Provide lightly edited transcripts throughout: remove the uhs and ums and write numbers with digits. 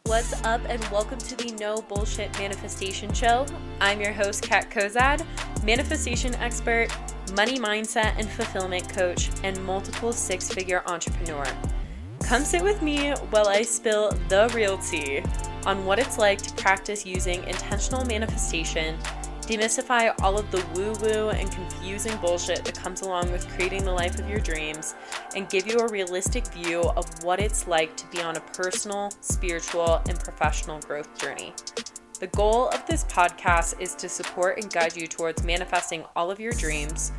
What's up, and welcome to the No Bullshit Manifestation Show. I'm your host, Kat Kozad, manifestation expert, money mindset and fulfillment coach, and multiple six-figure entrepreneur. Come sit with me while I spill the real tea on what it's like to practice using intentional manifestation, demystify all of the woo-woo and confusing bullshit that comes along with creating the life of your dreams, and give you a realistic view of what it's like to be on a personal, spiritual, and professional growth journey. The goal of this podcast is to support and guide you towards manifesting all of your dreams,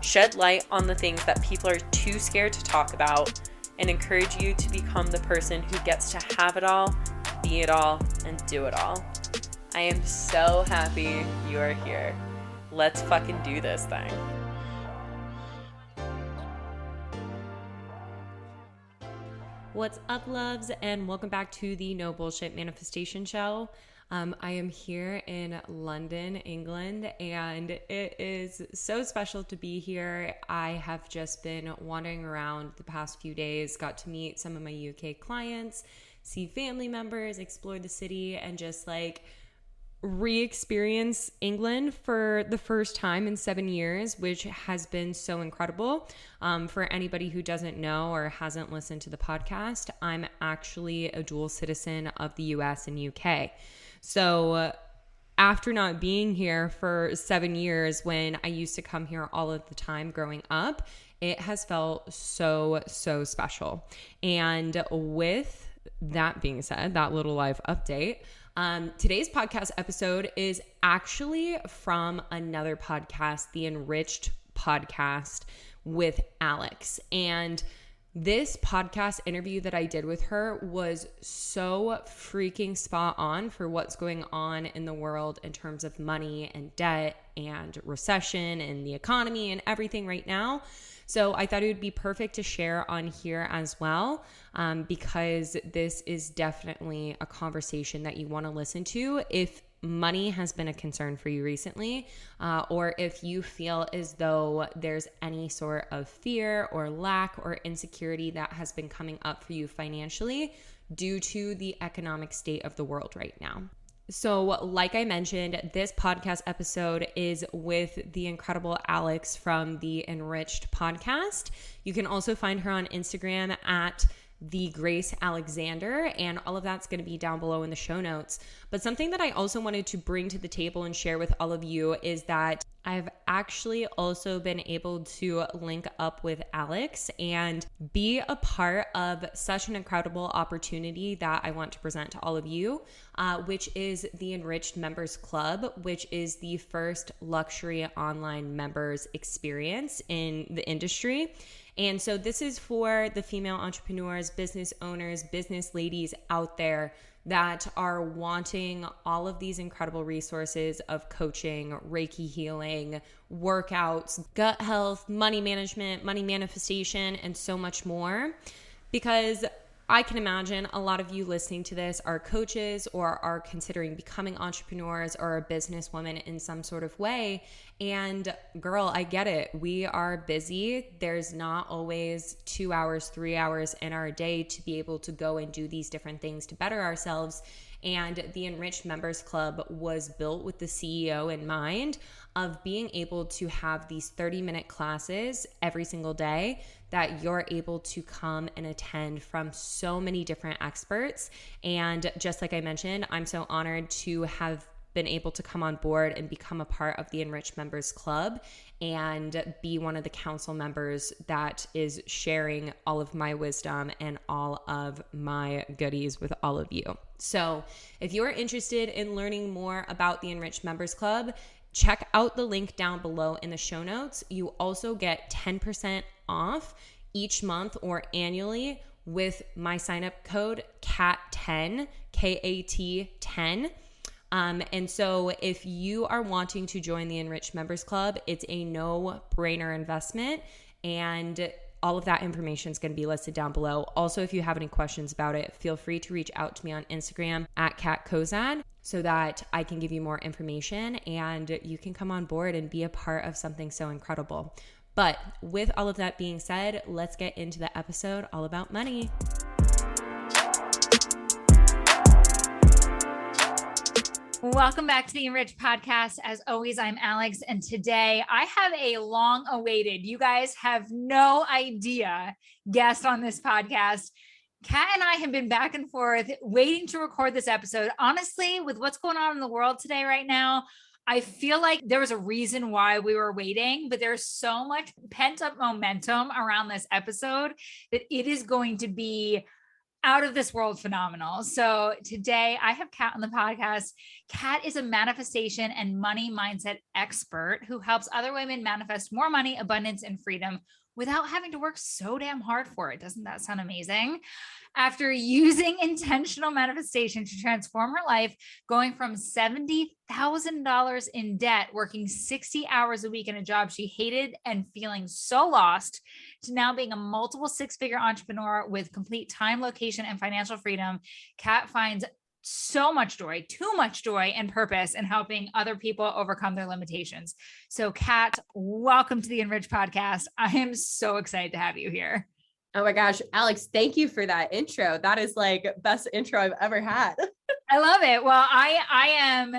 shed light on the things that people are too scared to talk about, and encourage you to become the person who gets to have it all, be it all, and do it all. I am so happy you are here. Let's fucking do this thing. What's up, loves, and welcome back to the No Bullshit Manifestation Show. I am here in London, England, and it is so special to be here. I have just been wandering around the past few days, got to meet some of my UK clients, see family members, explore the city, and just re-experience England for the first time in 7 years, which has been so incredible. For anybody who doesn't know or hasn't listened to the podcast, I'm actually a dual citizen of the US and UK. So after not being here for 7 years, when I used to come here all of the time growing up, it has felt so special. And with that being said, that little live update, today's podcast episode is actually from another podcast, the Enriched Podcast with Alex. And this podcast interview that I did with her was so freaking spot on for what's going on in the world in terms of money and debt and recession and the economy and everything right now. So I thought it would be perfect to share on here as well, because this is definitely a conversation that you want to listen to if money has been a concern for you recently, or if you feel as though there's any sort of fear or lack or insecurity that has been coming up for you financially due to the economic state of the world right now. So like I mentioned, this podcast episode is with the incredible Alex from the Enriched Podcast. You can also find her on Instagram at the Grace Alexander, and all of that's going to be down below in the show notes. But something that I also wanted to bring to the table and share with all of you is that I've actually also been able to link up with Alex and be a part of such an incredible opportunity that I want to present to all of you, which is the Enriched Members Club, which is the first luxury online members experience in the industry. And so this is for the female entrepreneurs, business owners, business ladies out there that are wanting all of these incredible resources of coaching, Reiki healing, workouts, gut health, money management, money manifestation, and so much more. Because I can imagine a lot of you listening to this are coaches or are considering becoming entrepreneurs or a businesswoman in some sort of way. And girl, I get it. We are busy. There's not always 2 hours, 3 hours in our day to be able to go and do these different things to better ourselves. And the Enriched Members Club was built with the CEO in mind of being able to have these 30-minute classes every single day that you're able to come and attend from so many different experts. And just like I mentioned, I'm so honored to have been able to come on board and become a part of the Enriched Members Club and be one of the council members that is sharing all of my wisdom and all of my goodies with all of you. So if you're interested in learning more about the Enriched Members Club, check out the link down below in the show notes. You also get 10% off each month or annually with my sign-up code CAT10, KAT10. And so if you are wanting to join the Enriched Members Club, it's a no-brainer investment, and all of that information is going to be listed down below. Also, if you have any questions about it, feel free to reach out to me on Instagram at Kat Kozad so that I can give you more information and you can come on board and be a part of something so incredible. But with all of that being said, let's get into the episode all about money. Welcome back to the Enriched Podcast. As always, I'm Alex, and today I have a long-awaited, you guys have no idea, guest on this podcast. Kat and I have been back and forth waiting to record this episode. Honestly, with what's going on in the world today right now, I feel like there was a reason why we were waiting, but there's so much pent-up momentum around this episode that it is going to be out of this world phenomenal. So today I have Kat on the podcast. Kat is a manifestation and money mindset expert who helps other women manifest more money, abundance, and freedom without having to work so damn hard for it. Doesn't that sound amazing? After using intentional manifestation to transform her life, going from $70,000 in debt, working 60 hours a week in a job she hated and feeling so lost, to now being a multiple six-figure entrepreneur with complete time, location, and financial freedom, Kat finds so much joy, too much joy and purpose in helping other people overcome their limitations. So Kat, welcome to the Enriched Podcast. I am so excited to have you here. Oh my gosh, Alex, thank you for that intro. That is like best intro I've ever had. I love it. Well, I am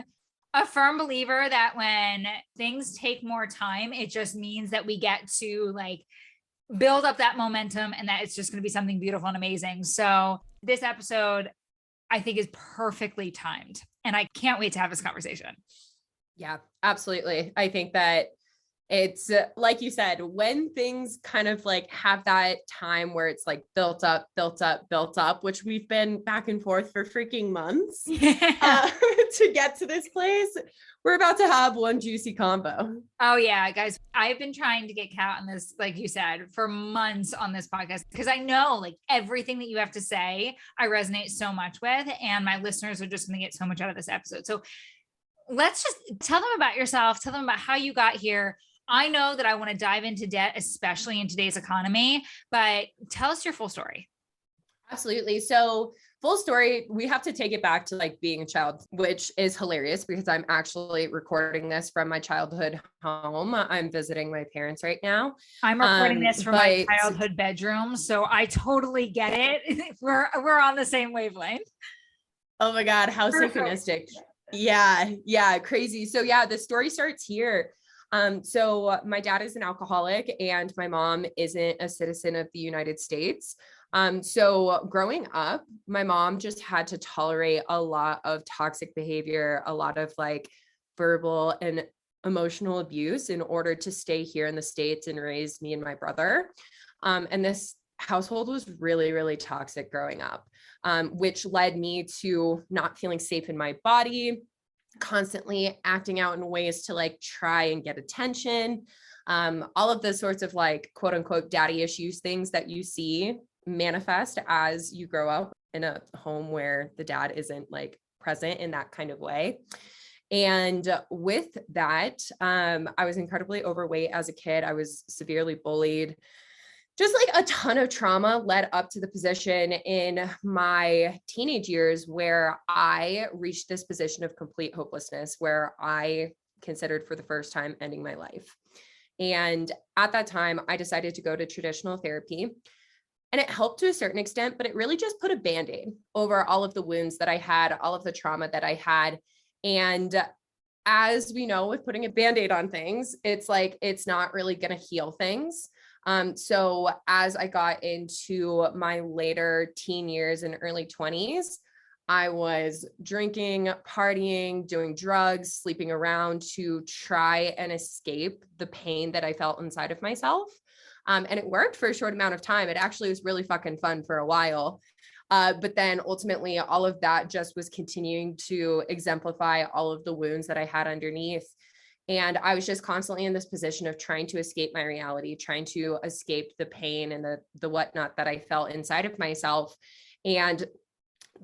a firm believer that when things take more time, it just means that we get to like build up that momentum and that it's just going to be something beautiful and amazing. So this episode, I think, is perfectly timed, and I can't wait to have this conversation. Yeah, absolutely. I think that it's like you said, when things kind of like have that time where it's like built up, which we've been back and forth for freaking months to get to this place, we're about to have one juicy combo. Oh yeah, guys, I've been trying to get Kat on this, like you said, for months on this podcast, because I know like everything that you have to say, I resonate so much with, and my listeners are just going to get so much out of this episode. So let's just tell them about yourself, tell them about how you got here. I know that I want to dive into debt, especially in today's economy, but tell us your full story. Absolutely. So full story, we have to take it back to like being a child, which is hilarious because I'm actually recording this from my childhood home. I'm visiting my parents right now. I'm recording this from my childhood bedroom. So I totally get it. We're on the same wavelength. Oh my God, how synchronistic. Yeah, crazy. So yeah, the story starts here. So my dad is an alcoholic and my mom isn't a citizen of the United States. So growing up, my mom just had to tolerate a lot of toxic behavior, a lot of like verbal and emotional abuse in order to stay here in the States and raise me and my brother. And this household was really, really toxic growing up, which led me to not feeling safe in my body, constantly acting out in ways to like try and get attention. All of the sorts of like quote unquote daddy issues, things that you see manifest as you grow up in a home where the dad isn't like present in that kind of way. And with that, I was incredibly overweight as a kid. I was severely bullied. Just like a ton of trauma led up to the position in my teenage years where I reached this position of complete hopelessness, where I considered for the first time ending my life. And at that time, I decided to go to traditional therapy. And it helped to a certain extent, but it really just put a Band-Aid over all of the wounds that I had, all of the trauma that I had. And as we know, with putting a Band-Aid on things, it's like, it's not really going to heal things. So as I got into my later teen years and early 20s, I was drinking, partying, doing drugs, sleeping around to try and escape the pain that I felt inside of myself. And it worked for a short amount of time. It actually was really fucking fun for a while. But then ultimately all of that just was continuing to exemplify all of the wounds that I had underneath. And I was just constantly in this position of trying to escape my reality, trying to escape the pain and the whatnot that I felt inside of myself. And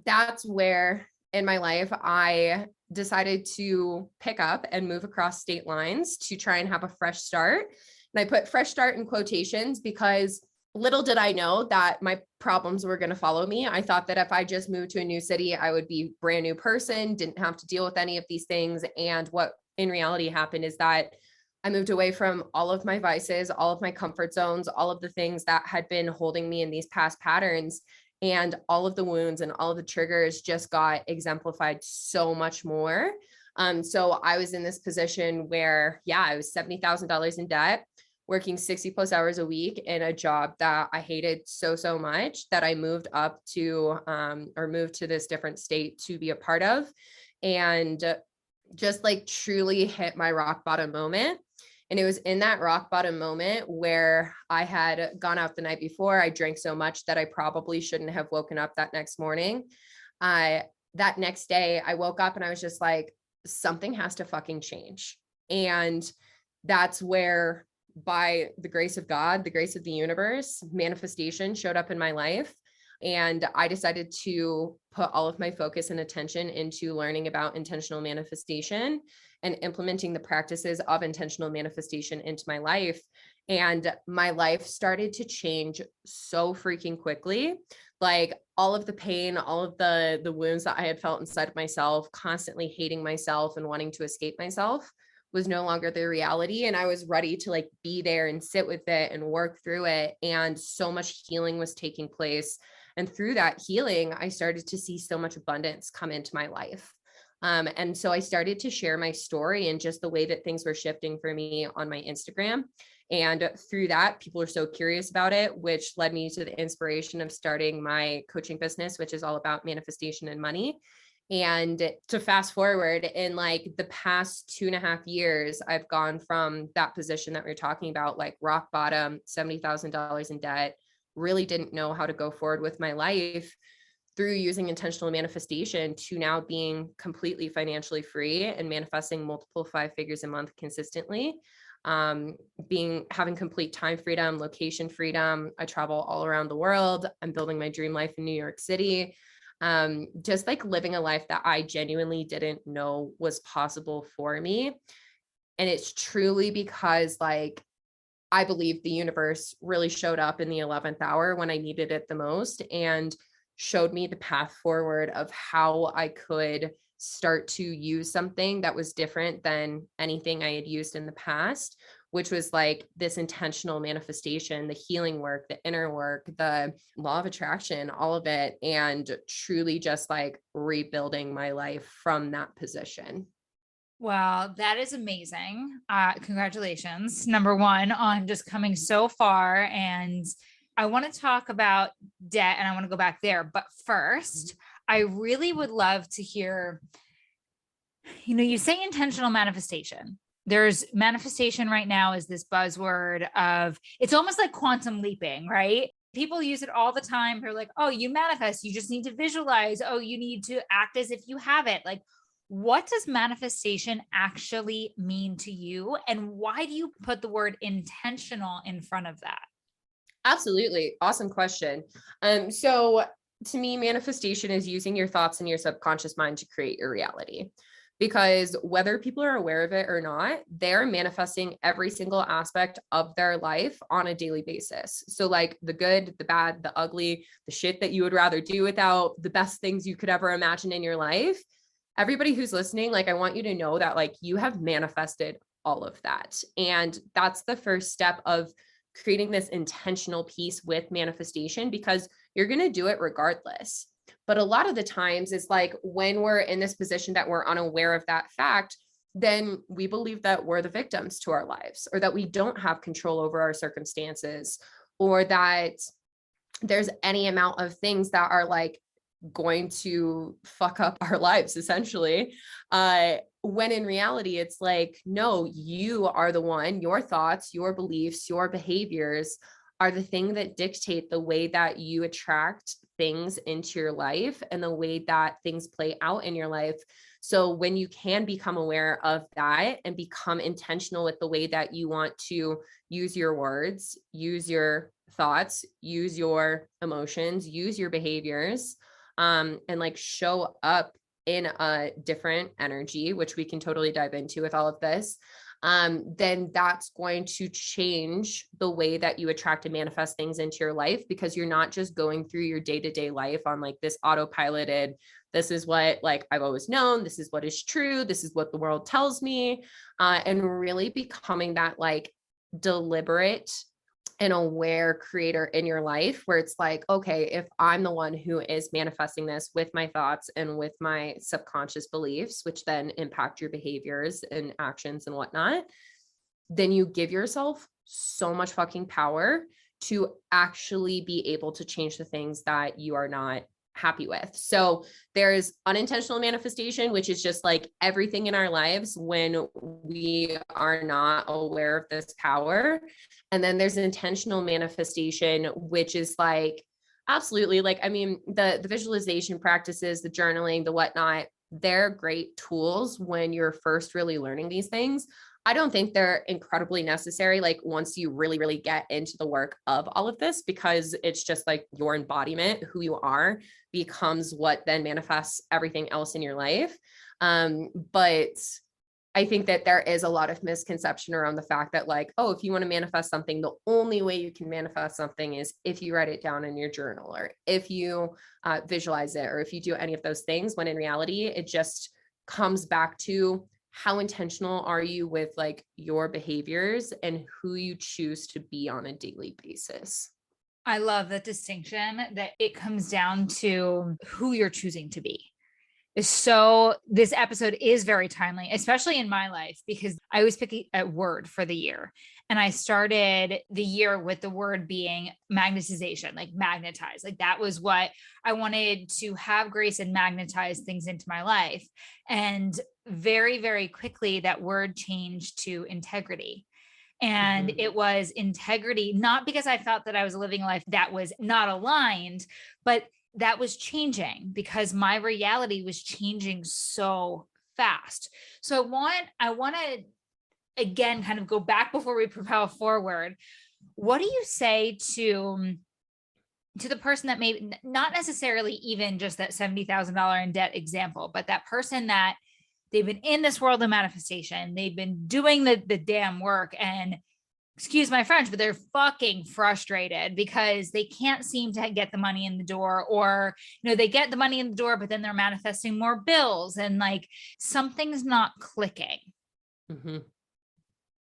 that's where in my life, I decided to pick up and move across state lines to try and have a fresh start. And I put fresh start in quotations because little did I know that my problems were going to follow me. I thought that if I just moved to a new city, I would be a brand new person, didn't have to deal with any of these things. And what in reality happened is that I moved away from all of my vices, all of my comfort zones, all of the things that had been holding me in these past patterns. And all of the wounds and all of the triggers just got exemplified so much more. So I was in this position where, I was $70,000 in debt, working 60 plus hours a week in a job that I hated so, so much that I moved moved to this different state to be a part of, and just like truly hit my rock bottom moment. And it was in that rock bottom moment where I had gone out the night before. I drank so much that I probably shouldn't have woken up that next morning. That next day I woke up and I was just like, something has to fucking change. And that's where, by the grace of God, the grace of the universe, manifestation showed up in my life. And I decided to put all of my focus and attention into learning about intentional manifestation and implementing the practices of intentional manifestation into my life. And my life started to change so freaking quickly. Like all of the pain, all of the wounds that I had felt inside of myself, constantly hating myself and wanting to escape myself, was no longer the reality. And I was ready to like be there and sit with it and work through it. And so much healing was taking place. And through that healing, I started to see so much abundance come into my life. And so I started to share my story and just the way that things were shifting for me on my Instagram. And through that, people are so curious about it, which led me to the inspiration of starting my coaching business, which is all about manifestation and money. And to fast forward, in like the past 2.5 years, I've gone from that position that we we're talking about, like rock bottom, $70,000 in debt, really didn't know how to go forward with my life, through using intentional manifestation, to now being completely financially free and manifesting multiple 5 figures a month consistently. Having complete time freedom, location freedom. I travel all around the world. I'm building my dream life in New York City. Just like living a life that I genuinely didn't know was possible for me. And it's truly because like, I believe the universe really showed up in the 11th hour when I needed it the most, and showed me the path forward of how I could start to use something that was different than anything I had used in the past, which was like this intentional manifestation, the healing work, the inner work, the law of attraction, all of it, and truly just like rebuilding my life from that position. Wow, that is amazing. Congratulations, number one, on just coming so far. And I want to talk about debt and I want to go back there. But first, I really would love to hear, you say intentional manifestation. There's manifestation right now is this buzzword of, it's almost like quantum leaping, right? People use it all the time. They're like, oh, you manifest, you just need to visualize. Oh, you need to act as if you have it. Like, what does manifestation actually mean to you? And why do you put the word intentional in front of that? Absolutely. Awesome question. So to me, manifestation is using your thoughts and your subconscious mind to create your reality. Because whether people are aware of it or not, they're manifesting every single aspect of their life on a daily basis. So like the good, the bad, the ugly, the shit that you would rather do without, the best things you could ever imagine in your life. Everybody who's listening, like, I want you to know that like you have manifested all of that. And that's the first step of creating this intentional piece with manifestation, because you're going to do it regardless. But a lot of the times it's like when we're in this position that we're unaware of that fact, then we believe that we're the victims to our lives, or that we don't have control over our circumstances, or that there's any amount of things that are like going to fuck up our lives essentially. When in reality, it's like, no, you are the one, your thoughts, your beliefs, your behaviors are the thing that dictate the way that you attract things into your life and the way that things play out in your life. So when you can become aware of that and become intentional with the way that you want to use your words, use your thoughts, use your emotions, use your behaviors, and like show up in a different energy, which we can totally dive into with all of this, then that's going to change the way that you attract and manifest things into your life, because you're not just going through your day-to-day life on like this autopiloted, this is what like I've always known, this is what is true, this is what the world tells me, and really becoming that like deliberate an aware creator in your life where it's like, okay, if I'm the one who is manifesting this with my thoughts and with my subconscious beliefs, which then impact your behaviors and actions and whatnot, then you give yourself so much fucking power to actually be able to change the things that you are not happy with. So there's unintentional manifestation, which is just like everything in our lives when we are not aware of this power. And then there's intentional manifestation, which is like, absolutely. Like, I mean, the visualization practices, the journaling, the whatnot, they're great tools when you're first really learning these things. I don't think they're incredibly necessary, like once you really, really get into the work of all of this, because it's just like your embodiment, who you are, becomes what then manifests everything else in your life. But I think that there is a lot of misconception around the fact that like, oh, if you want to manifest something, the only way you can manifest something is if you write it down in your journal, or if you visualize it, or if you do any of those things, when in reality, it just comes back to how intentional are you with like your behaviors and who you choose to be on a daily basis. I love that distinction, that it comes down to who you're choosing to be. So this episode is very timely, especially in my life, because I always pick a word for the year. And I started the year with the word being magnetization, like magnetize. Like that was what I wanted to have grace and magnetize things into my life. And very, very quickly, that word changed to integrity. And it was integrity, not because I felt that I was living a life that was not aligned, but that was changing because my reality was changing so fast. So I want to again kind of go back before we propel forward. What do you say to the person that may not necessarily even just that $70,000 in debt example, but that person that they've been in this world of manifestation, they've been doing the damn work, and excuse my French, but they're fucking frustrated because they can't seem to get the money in the door, or, you know, they get the money in the door, but then they're manifesting more bills and like something's not clicking.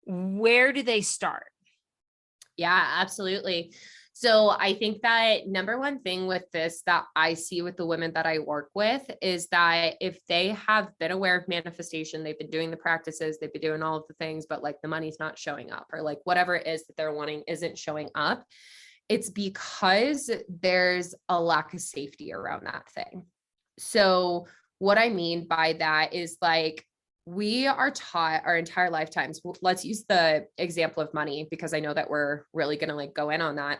Where do they start? Yeah, absolutely. So I think that number one thing with this that I see with the women that I work with is that if they have been aware of manifestation, they've been doing the practices, they've been doing all of the things, but like the money's not showing up, or like whatever it is that they're wanting isn't showing up, it's because there's a lack of safety around that thing. So what I mean by that is like, we are taught our entire lifetimes. Let's use the example of money, because I know that we're really going to like go in on that.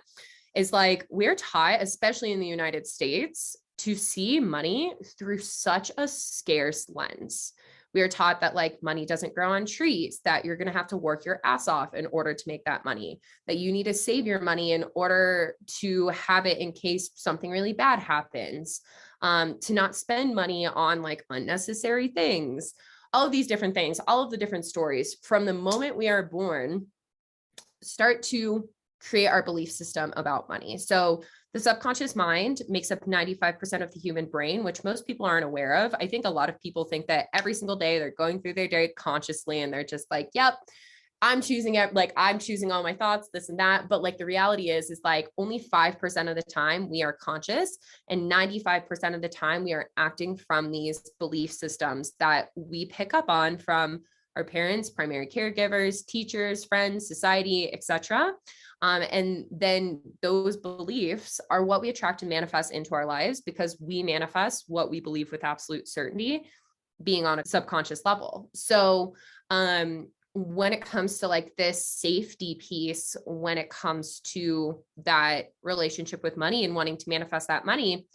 Is like, we're taught, especially in the United States, to see money through such a scarce lens. We are taught that like money doesn't grow on trees, that you're going to have to work your ass off in order to make that money, that you need to save your money in order to have it in case something really bad happens, to not spend money on like unnecessary things. All of these different things, all of the different stories from the moment we are born start to create our belief system about money. So the subconscious mind makes up 95% of the human brain, which most people aren't aware of. I think a lot of people think that every single day they're going through their day consciously and they're just like, yep, I'm choosing it. Like I'm choosing all my thoughts, this and that. But like the reality is like only 5% of the time we are conscious, and 95% of the time we are acting from these belief systems that we pick up on from our parents, primary caregivers, teachers, friends, society, etc. And then those beliefs are what we attract and manifest into our lives, because we manifest what we believe with absolute certainty, being on a subconscious level. So, when it comes to like this safety piece, when it comes to that relationship with money and wanting to manifest that money,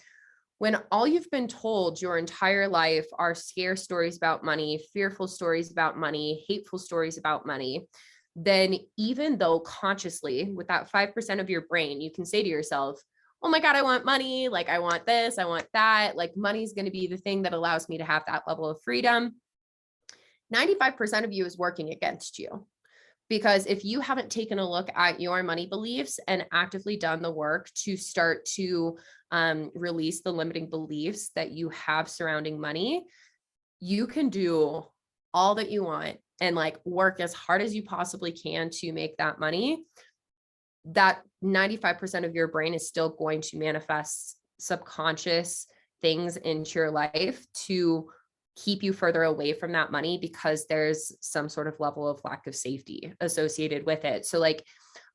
when all you've been told your entire life are scare stories about money, fearful stories about money, hateful stories about money, then even though consciously with that 5% of your brain, you can say to yourself, oh my God, I want money. Like I want this, I want that. Like money's going to be the thing that allows me to have that level of freedom. 95% of you is working against you, because if you haven't taken a look at your money beliefs and actively done the work to start to release the limiting beliefs that you have surrounding money, you can do all that you want and like work as hard as you possibly can to make that money. that 95% of your brain is still going to manifest subconscious things into your life to keep you further away from that money, because there's some sort of level of lack of safety associated with it. So like,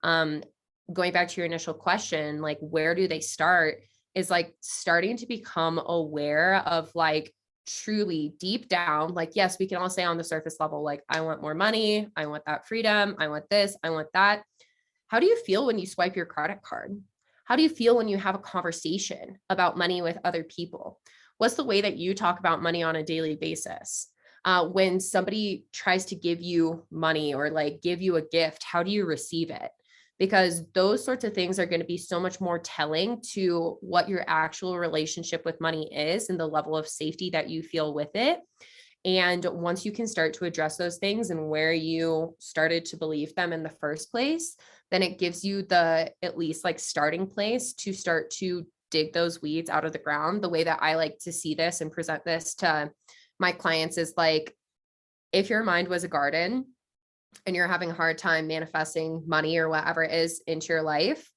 going back to your initial question, like, where do they start, is like starting to become aware of like truly deep down, like, yes, we can all say on the surface level, like, I want more money, I want that freedom, I want this, I want that. How do you feel when you swipe your credit card? How do you feel when you have a conversation about money with other people? What's the way that you talk about money on a daily basis? When somebody tries to give you money or like give you a gift, how do you receive it? Because those sorts of things are going to be so much more telling to what your actual relationship with money is and the level of safety that you feel with it. And once you can start to address those things and where you started to believe them in the first place, then it gives you the at least like starting place to start to dig those weeds out of the ground. The way that I like to see this and present this to my clients is like, if your mind was a garden and you're having a hard time manifesting money or whatever it is into your life,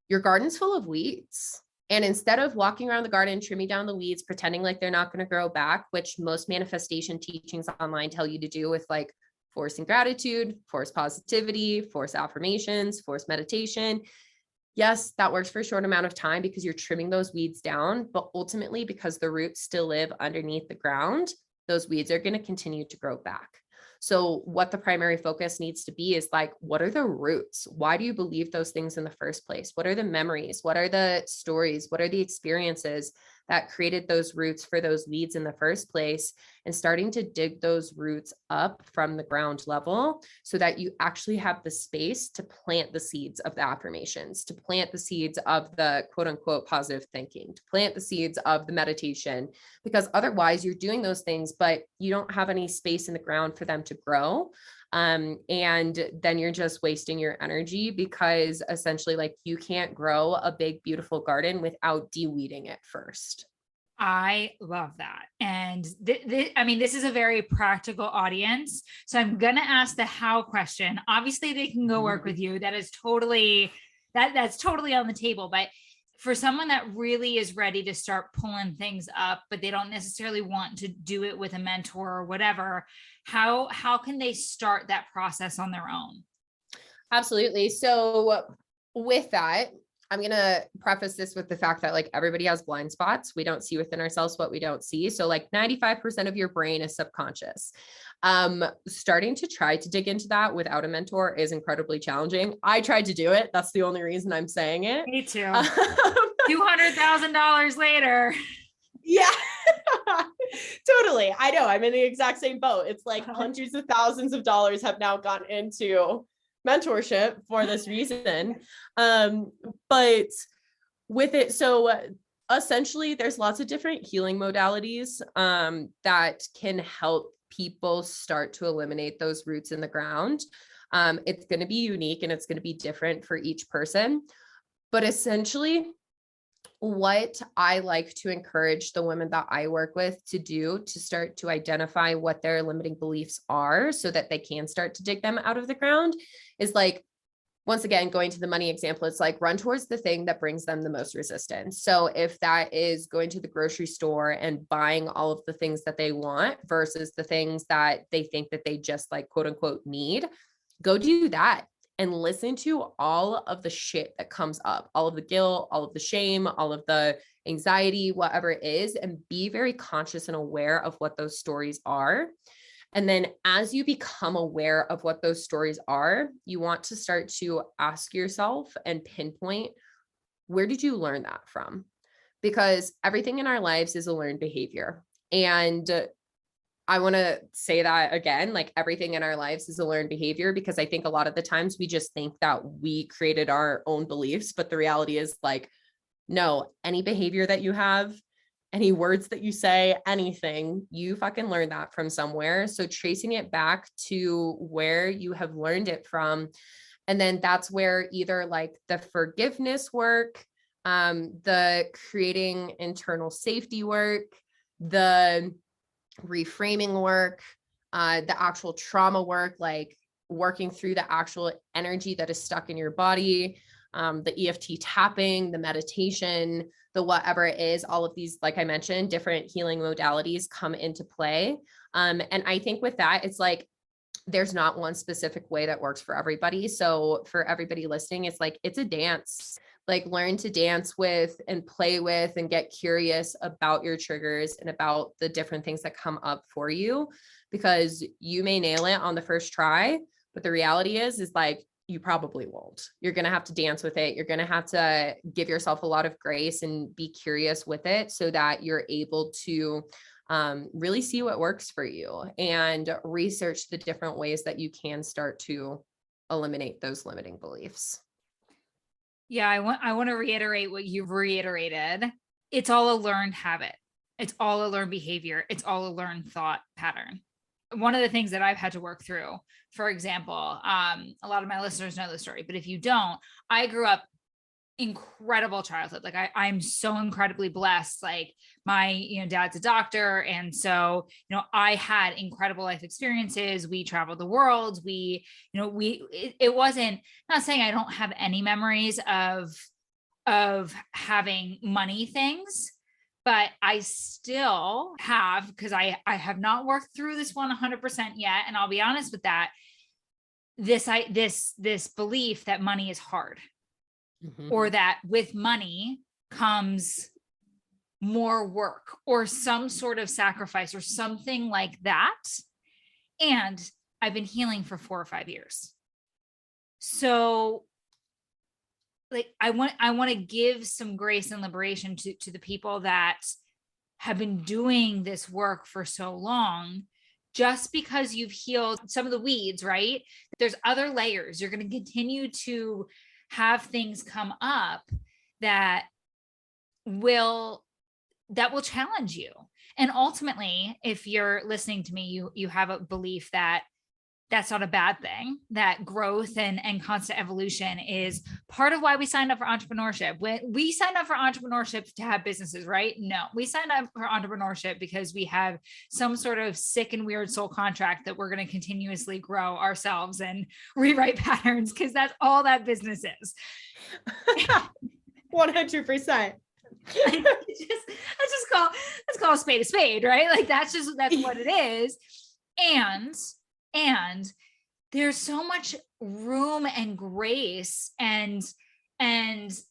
your garden's full of weeds. And instead of walking around the garden, trimming down the weeds, pretending like they're not going to grow back, which most manifestation teachings online tell you to do with like forcing gratitude, force positivity, force affirmations, force meditation. Yes, that works for a short amount of time because you're trimming those weeds down, but ultimately because the roots still live underneath the ground, those weeds are going to continue to grow back. So what the primary focus needs to be is like, what are the roots? Why do you believe those things in the first place? What are the memories? What are the stories? What are the experiences that created those roots for those weeds in the first place? And starting to dig those roots up from the ground level so that you actually have the space to plant the seeds of the affirmations, to plant the seeds of the quote unquote positive thinking, to plant the seeds of the meditation, because otherwise you're doing those things, but you don't have any space in the ground for them to grow. And then you're just wasting your energy, because essentially like you can't grow a big, beautiful garden without de-weeding it first. I love that. And I mean, this is a very practical audience. So I'm going to ask the how question. Obviously they can go work with you. That is totally, that's totally on the table. But for someone that really is ready to start pulling things up, but they don't necessarily want to do it with a mentor or whatever, how can they start that process on their own? Absolutely. So with that, I'm going to preface this with the fact that like everybody has blind spots. We don't see within ourselves what we don't see. So like 95% of your brain is subconscious. Starting to try to dig into that without a mentor is incredibly challenging. I tried to do it. That's the only reason I'm saying it. Me too. $200,000 later. Yeah, totally. I know. I'm in the exact same boat. It's like hundreds of thousands of dollars have now gone into mentorship for this reason. But with it, so essentially there's lots of different healing modalities that can help people start to eliminate those roots in the ground. It's going to be unique and it's going to be different for each person. But essentially, what I like to encourage the women that I work with to do to start to identify what their limiting beliefs are so that they can start to dig them out of the ground is like, once again, going to the money example, it's like run towards the thing that brings them the most resistance. So if that is going to the grocery store and buying all of the things that they want versus the things that they think that they just like quote unquote need, go do that. And listen to all of the shit that comes up, all of the guilt, all of the shame, all of the anxiety, whatever it is, and be very conscious and aware of what those stories are. And then as you become aware of what those stories are, you want to start to ask yourself and pinpoint, where did you learn that from? Because everything in our lives is a learned behavior. And I want to say that again, like everything in our lives is a learned behavior, because I think a lot of the times we just think that we created our own beliefs, but the reality is like, no, any behavior that you have, any words that you say, anything, you fucking learned that from somewhere. So tracing it back to where you have learned it from. And then that's where either like the forgiveness work, the creating internal safety work, the reframing work, the actual trauma work, like working through the actual energy that is stuck in your body, the EFT tapping, the meditation, the whatever it is, all of these, like I mentioned, different healing modalities come into play. And I think with that, it's like, there's not one specific way that works for everybody. So for everybody listening, it's like, it's a dance. Like, learn to dance with and play with and get curious about your triggers and about the different things that come up for you, because you may nail it on the first try, but the reality is like, you probably won't. You're going to have to dance with it. You're going to have to give yourself a lot of grace and be curious with it so that you're able to really see what works for you and research the different ways that you can start to eliminate those limiting beliefs. Yeah, I want to reiterate what you've reiterated. It's all a learned habit. It's all a learned behavior. It's all a learned thought pattern. One of the things that I've had to work through, for example, a lot of my listeners know the story, but if you don't, I grew up incredible childhood. Like I'm so incredibly blessed. Like my, dad's a doctor. And so, I had incredible life experiences. We traveled the world. It wasn't, not saying I don't have any memories of having money things, but I still have, because I have not worked through this one 100% yet. And I'll be honest with that. This belief that money is hard. Mm-hmm. Or that with money comes more work or some sort of sacrifice or something like that. And I've been healing for 4 or 5 years. So like, I want to give some grace and liberation to the people that have been doing this work for so long. Just because you've healed some of the weeds, right? There's other layers. You're going to continue to have things come up that will challenge you. And ultimately, if you're listening to me, you have a belief that that's not a bad thing, that growth and constant evolution is part of why we signed up for entrepreneurship. When we signed up for entrepreneurship to have businesses, right? No, we signed up for entrepreneurship because we have some sort of sick and weird soul contract that we're going to continuously grow ourselves and rewrite patterns, because that's all that business is. 100%. Let's call a spade, right? Like that's what it is. And there's so much room and grace and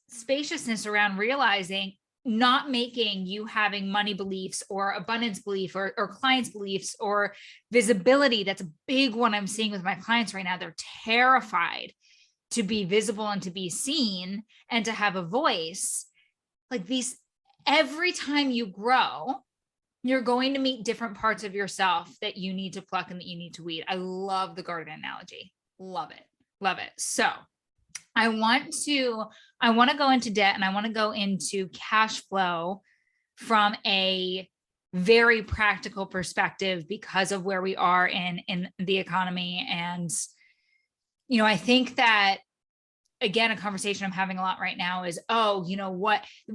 spaciousness around realizing, not making you having money beliefs or abundance belief or clients beliefs or visibility. That's a big one I'm seeing with my clients right now. They're terrified to be visible and to be seen and to have a voice. Like these, every time you grow, you're going to meet different parts of yourself that you need to pluck and that you need to weed. I love the garden analogy. Love it. Love it. So I want to go into debt, and I want to go into cash flow from a very practical perspective because of where we are in the economy. And, I think that, again, a conversation I'm having a lot right now is,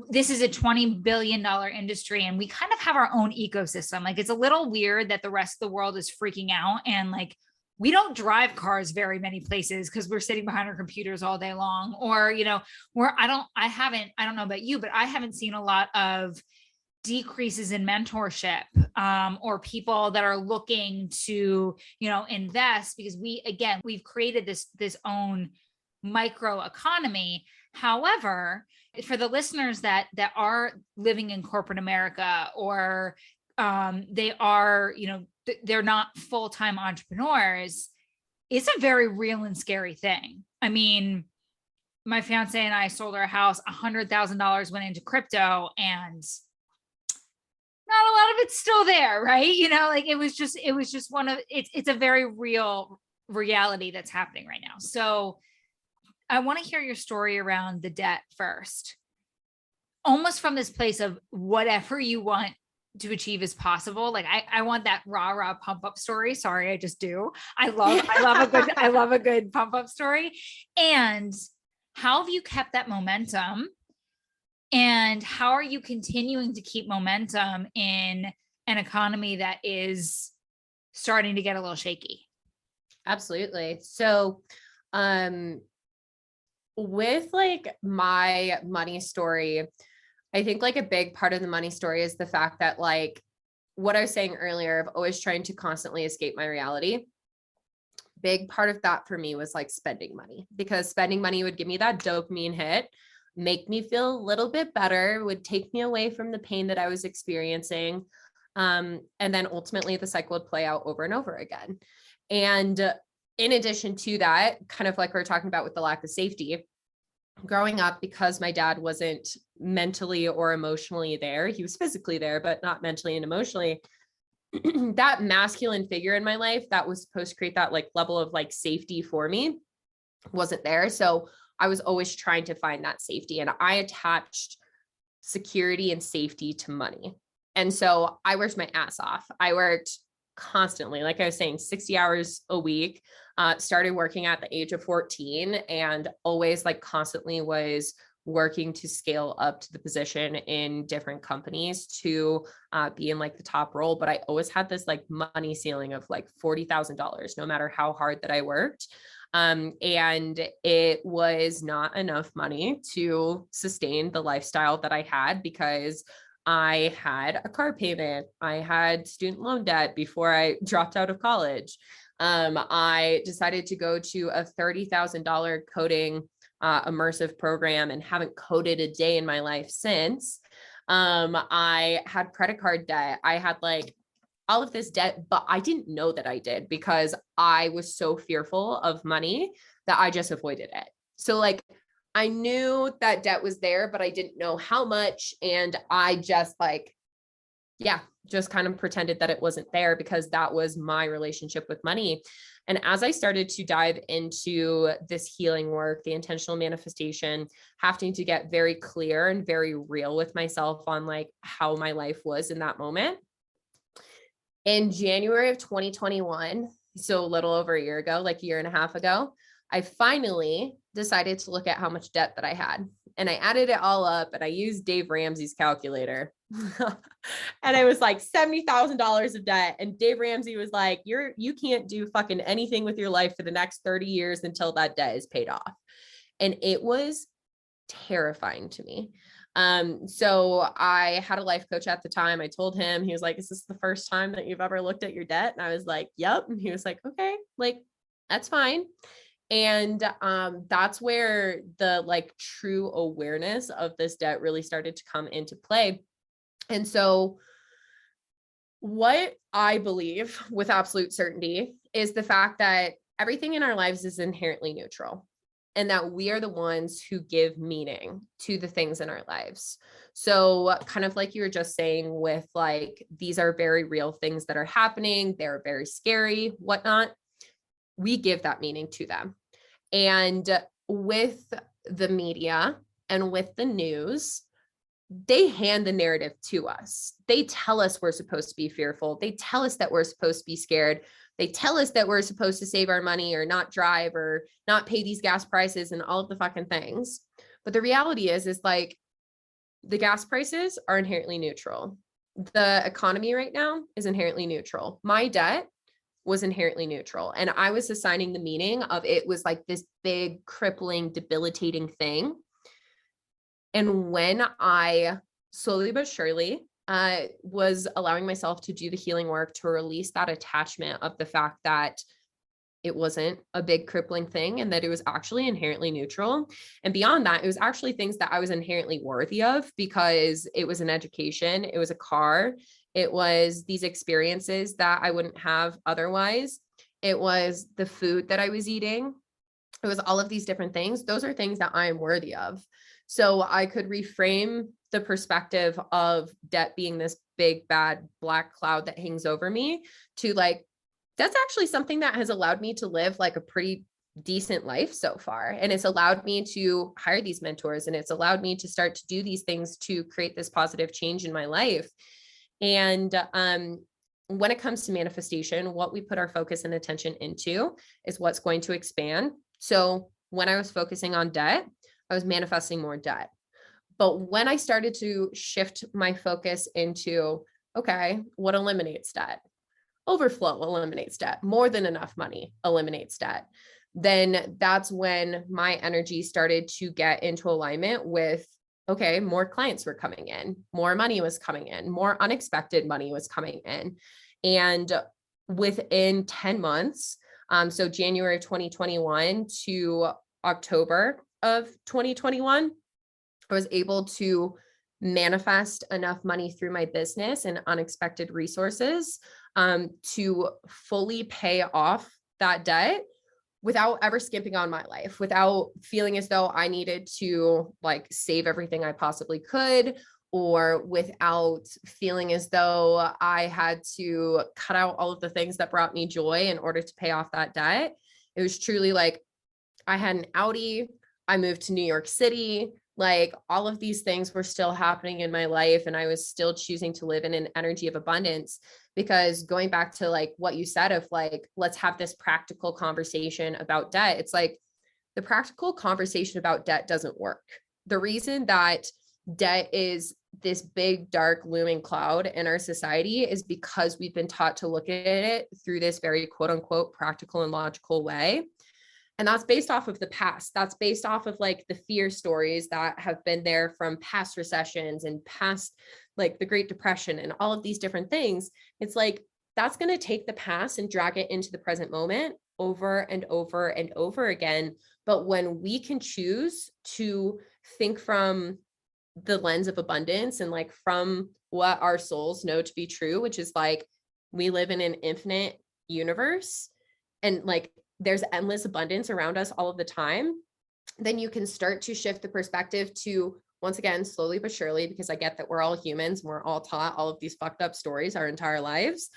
this is a $20 billion industry and we kind of have our own ecosystem. Like, it's a little weird that the rest of the world is freaking out. And like, we don't drive cars very many places because we're sitting behind our computers all day long, or, I don't know about you, but I haven't seen a lot of decreases in mentorship, or people that are looking to, invest, because we've created this own micro economy. However, for the listeners that are living in corporate America, or they are, they're not full-time entrepreneurs, it's a very real and scary thing. I mean, my fiance and I sold our house, $100,000 went into crypto, and not a lot of it's still there, right? Like it was just it's a very real reality that's happening right now. So I want to hear your story around the debt first, almost from this place of whatever you want to achieve is possible. Like I want that rah pump up story. Sorry, I just do. I love a good pump up story. And how have you kept that momentum? And how are you continuing to keep momentum in an economy that is starting to get a little shaky? Absolutely. So, with like my money story, I think like a big part of the money story is the fact that like what I was saying earlier of always trying to constantly escape my reality. Big part of that for me was like spending money, because spending money would give me that dopamine hit, make me feel a little bit better, would take me away from the pain that I was experiencing. And then ultimately the cycle would play out over and over again. And in addition to that, kind of like we we're talking about with the lack of safety, growing up, because my dad wasn't mentally or emotionally there, he was physically there, but not mentally and emotionally. That masculine figure in my life that was supposed to create that like level of like safety for me wasn't there. So I was always trying to find that safety, and I attached security and safety to money. And so I worked my ass off. I worked constantly, like I was saying, 60 hours a week, started working at the age of 14, and always like constantly was working to scale up to the position in different companies to be in like the top role. But I always had this like money ceiling of like $40,000, no matter how hard that I worked. And it was not enough money to sustain the lifestyle that I had, because I had a car payment, I had student loan debt before I dropped out of college. I decided to go to a $30,000 coding immersive program and haven't coded a day in my life since. I had credit card debt. I had like all of this debt, but I didn't know that I did, because I was so fearful of money that I just avoided it. So like I knew that debt was there, but I didn't know how much. And I just like, just kind of pretended that it wasn't there, because that was my relationship with money. And as I started to dive into this healing work, the intentional manifestation, having to get very clear and very real with myself on like how my life was in that moment. In January of 2021, so a little over a year ago, like a year and a half ago, I finally decided to look at how much debt that I had. And I added it all up, and I used Dave Ramsey's calculator. And it was like $70,000 of debt. And Dave Ramsey was like, you can't do fucking anything with your life for the next 30 years until that debt is paid off. And it was terrifying to me. So I had a life coach at the time. I told him, he was like, is this the first time that you've ever looked at your debt? And I was like, yep. And he was like, okay, like, that's fine. And that's where the like true awareness of this debt really started to come into play. And so what I believe with absolute certainty is the fact that everything in our lives is inherently neutral, and that we are the ones who give meaning to the things in our lives. So kind of like you were just saying with like, these are very real things that are happening. They're very scary, whatnot. We give that meaning to them. And with the media and with the news, they hand the narrative to us. They tell us we're supposed to be fearful. They tell us that we're supposed to be scared. They tell us that we're supposed to save our money or not drive or not pay these gas prices and all of the fucking things. But the reality is like the gas prices are inherently neutral. The economy right now is inherently neutral. My debt was inherently neutral. And I was assigning the meaning of it was like this big, crippling, debilitating thing. And when I slowly but surely was allowing myself to do the healing work to release that attachment of the fact that it wasn't a big crippling thing and that it was actually inherently neutral. And beyond that, it was actually things that I was inherently worthy of, because it was an education, it was a car, it was these experiences that I wouldn't have otherwise. It was the food that I was eating. It was all of these different things. Those are things that I am worthy of. So I could reframe the perspective of debt being this big, bad, black cloud that hangs over me to like, that's actually something that has allowed me to live like a pretty decent life so far. And it's allowed me to hire these mentors, and it's allowed me to start to do these things to create this positive change in my life. And when it comes to manifestation, what we put our focus and attention into is what's going to expand. So when I was focusing on debt, I was manifesting more debt. But when I started to shift my focus into, okay, what eliminates debt? Overflow eliminates debt. More than enough money eliminates debt. then that's when my energy started to get into alignment with, okay, more clients were coming in, more money was coming in, more unexpected money was coming in. And within 10 months, so January of 2021 to October of 2021, I was able to manifest enough money through my business and unexpected resources to fully pay off that debt without ever skimping on my life, without feeling as though I needed to like save everything I possibly could, or without feeling as though I had to cut out all of the things that brought me joy in order to pay off that debt. It was truly like I had an Audi, I moved to New York City, like all of these things were still happening in my life. And I was still choosing to live in an energy of abundance, because going back to like what you said of like, let's have this practical conversation about debt. It's like the practical conversation about debt doesn't work. The reason that debt is this big, dark, looming cloud in our society is because we've been taught to look at it through this very quote unquote practical and logical way. And that's based off of the past. That's based off of like the fear stories that have been there from past recessions and past, like the Great Depression and all of these different things. It's like, that's going to take the past and drag it into the present moment over and over and over again. But when we can choose to think from the lens of abundance and like from what our souls know to be true, which is like, we live in an infinite universe and like, there's endless abundance around us all of the time, then you can start to shift the perspective to, once again, slowly but surely, because I get that we're all humans, we're all taught all of these fucked up stories our entire lives,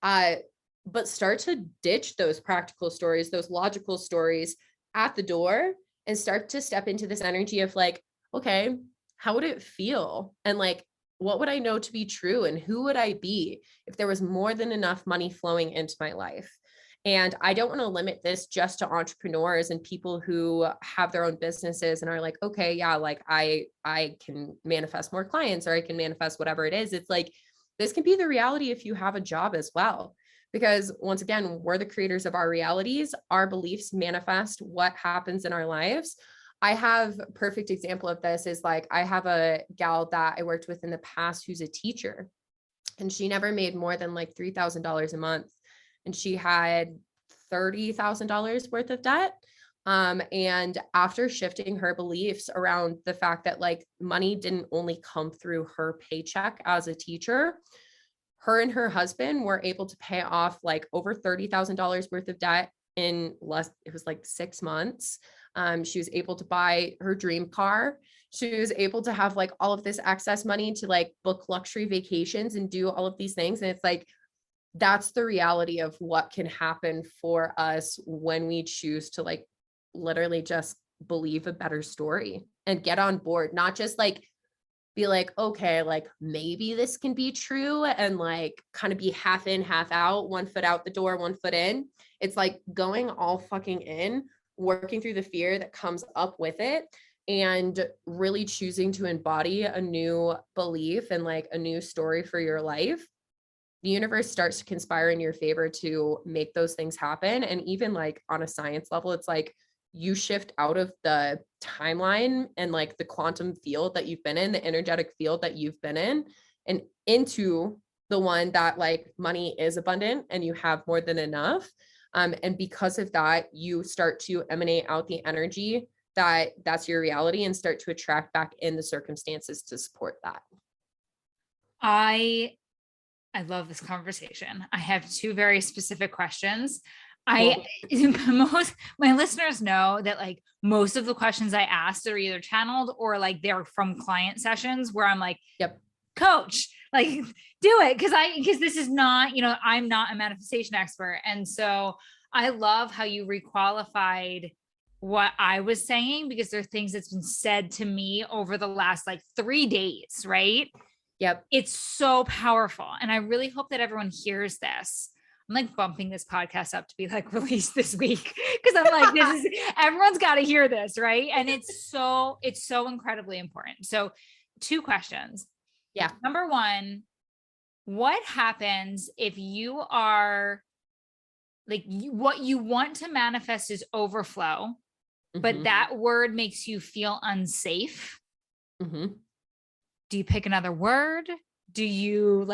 but start to ditch those practical stories, those logical stories at the door, and start to step into this energy of like, okay, how would it feel? And like, what would I know to be true? And who would I be if there was more than enough money flowing into my life? And I don't want to limit this just to entrepreneurs and people who have their own businesses and are like, okay, yeah, like I can manifest more clients, or I can manifest whatever it is. It's like, this can be the reality if you have a job as well. Because once again, we're the creators of our realities. Our beliefs manifest what happens in our lives. I have a perfect example of this is like, I have a gal that I worked with in the past who's a teacher, and she never made more than like $3,000 a month. And she had $30,000 worth of debt. And after shifting her beliefs around the fact that like money didn't only come through her paycheck as a teacher, her and her husband were able to pay off like over $30,000 worth of debt in less, it was like 6 months. She was able to buy her dream car. She was able to have like all of this excess money to like book luxury vacations and do all of these things. And it's like, that's the reality of what can happen for us when we choose to like literally just believe a better story and get on board, not just like be like, okay, like maybe this can be true and like kind of be half in, half out, 1 foot out the door, 1 foot in. It's like going all fucking in, working through the fear that comes up with it, and really choosing to embody a new belief and like a new story for your life. The universe starts to conspire in your favor to make those things happen. And even like on a science level, it's like you shift out of the timeline and like the quantum field that you've been in, the energetic field that you've been in, and into the one that like money is abundant and you have more than enough. And because of that, you start to emanate out the energy that's your reality and start to attract back in the circumstances to support that. I love this conversation. I have 2 very specific questions. Cool. My listeners know that like most of the questions I asked are either channeled or like they're from client sessions where I'm like, yep, coach, like do it. Because this is not, I'm not a manifestation expert. And so I love how you requalified what I was saying, because there are things that's been said to me over the last like 3 days, right? Yep. It's so powerful. And I really hope that everyone hears this. I'm like bumping this podcast up to be like released this week, because I'm like, everyone's got to hear this. Right. And it's so incredibly important. So 2 questions. Yeah. Number 1, what happens if you are like what you want to manifest is overflow, but Mhm. that word makes you feel unsafe. Mhm. Do you pick another word? Do you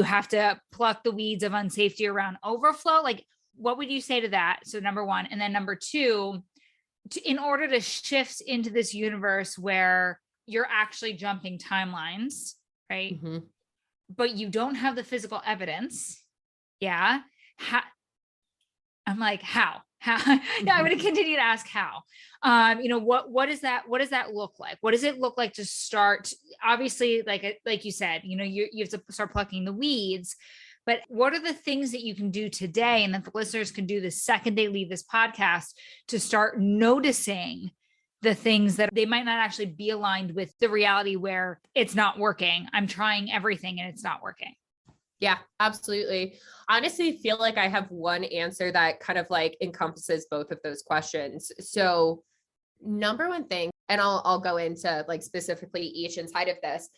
have to pluck the weeds of unsafety around overflow? Like, what would you say to that? So number one, and then number two, in order to shift into this universe where you're actually jumping timelines, right? Mhm. But you don't have the physical evidence. Yeah. I'm like, how? Yeah, I'm going to continue to ask how. What does that look like? What does it look like to start? Obviously, like you said, you have to start plucking the weeds. But what are the things that you can do today, and that the listeners can do the second they leave this podcast, to start noticing the things that they might not actually be aligned with the reality where it's not working? I'm trying everything and it's not working. Yeah, absolutely. Honestly, feel like I have one answer that kind of like encompasses both of those questions. So number one thing, and I'll go into like specifically each inside of this.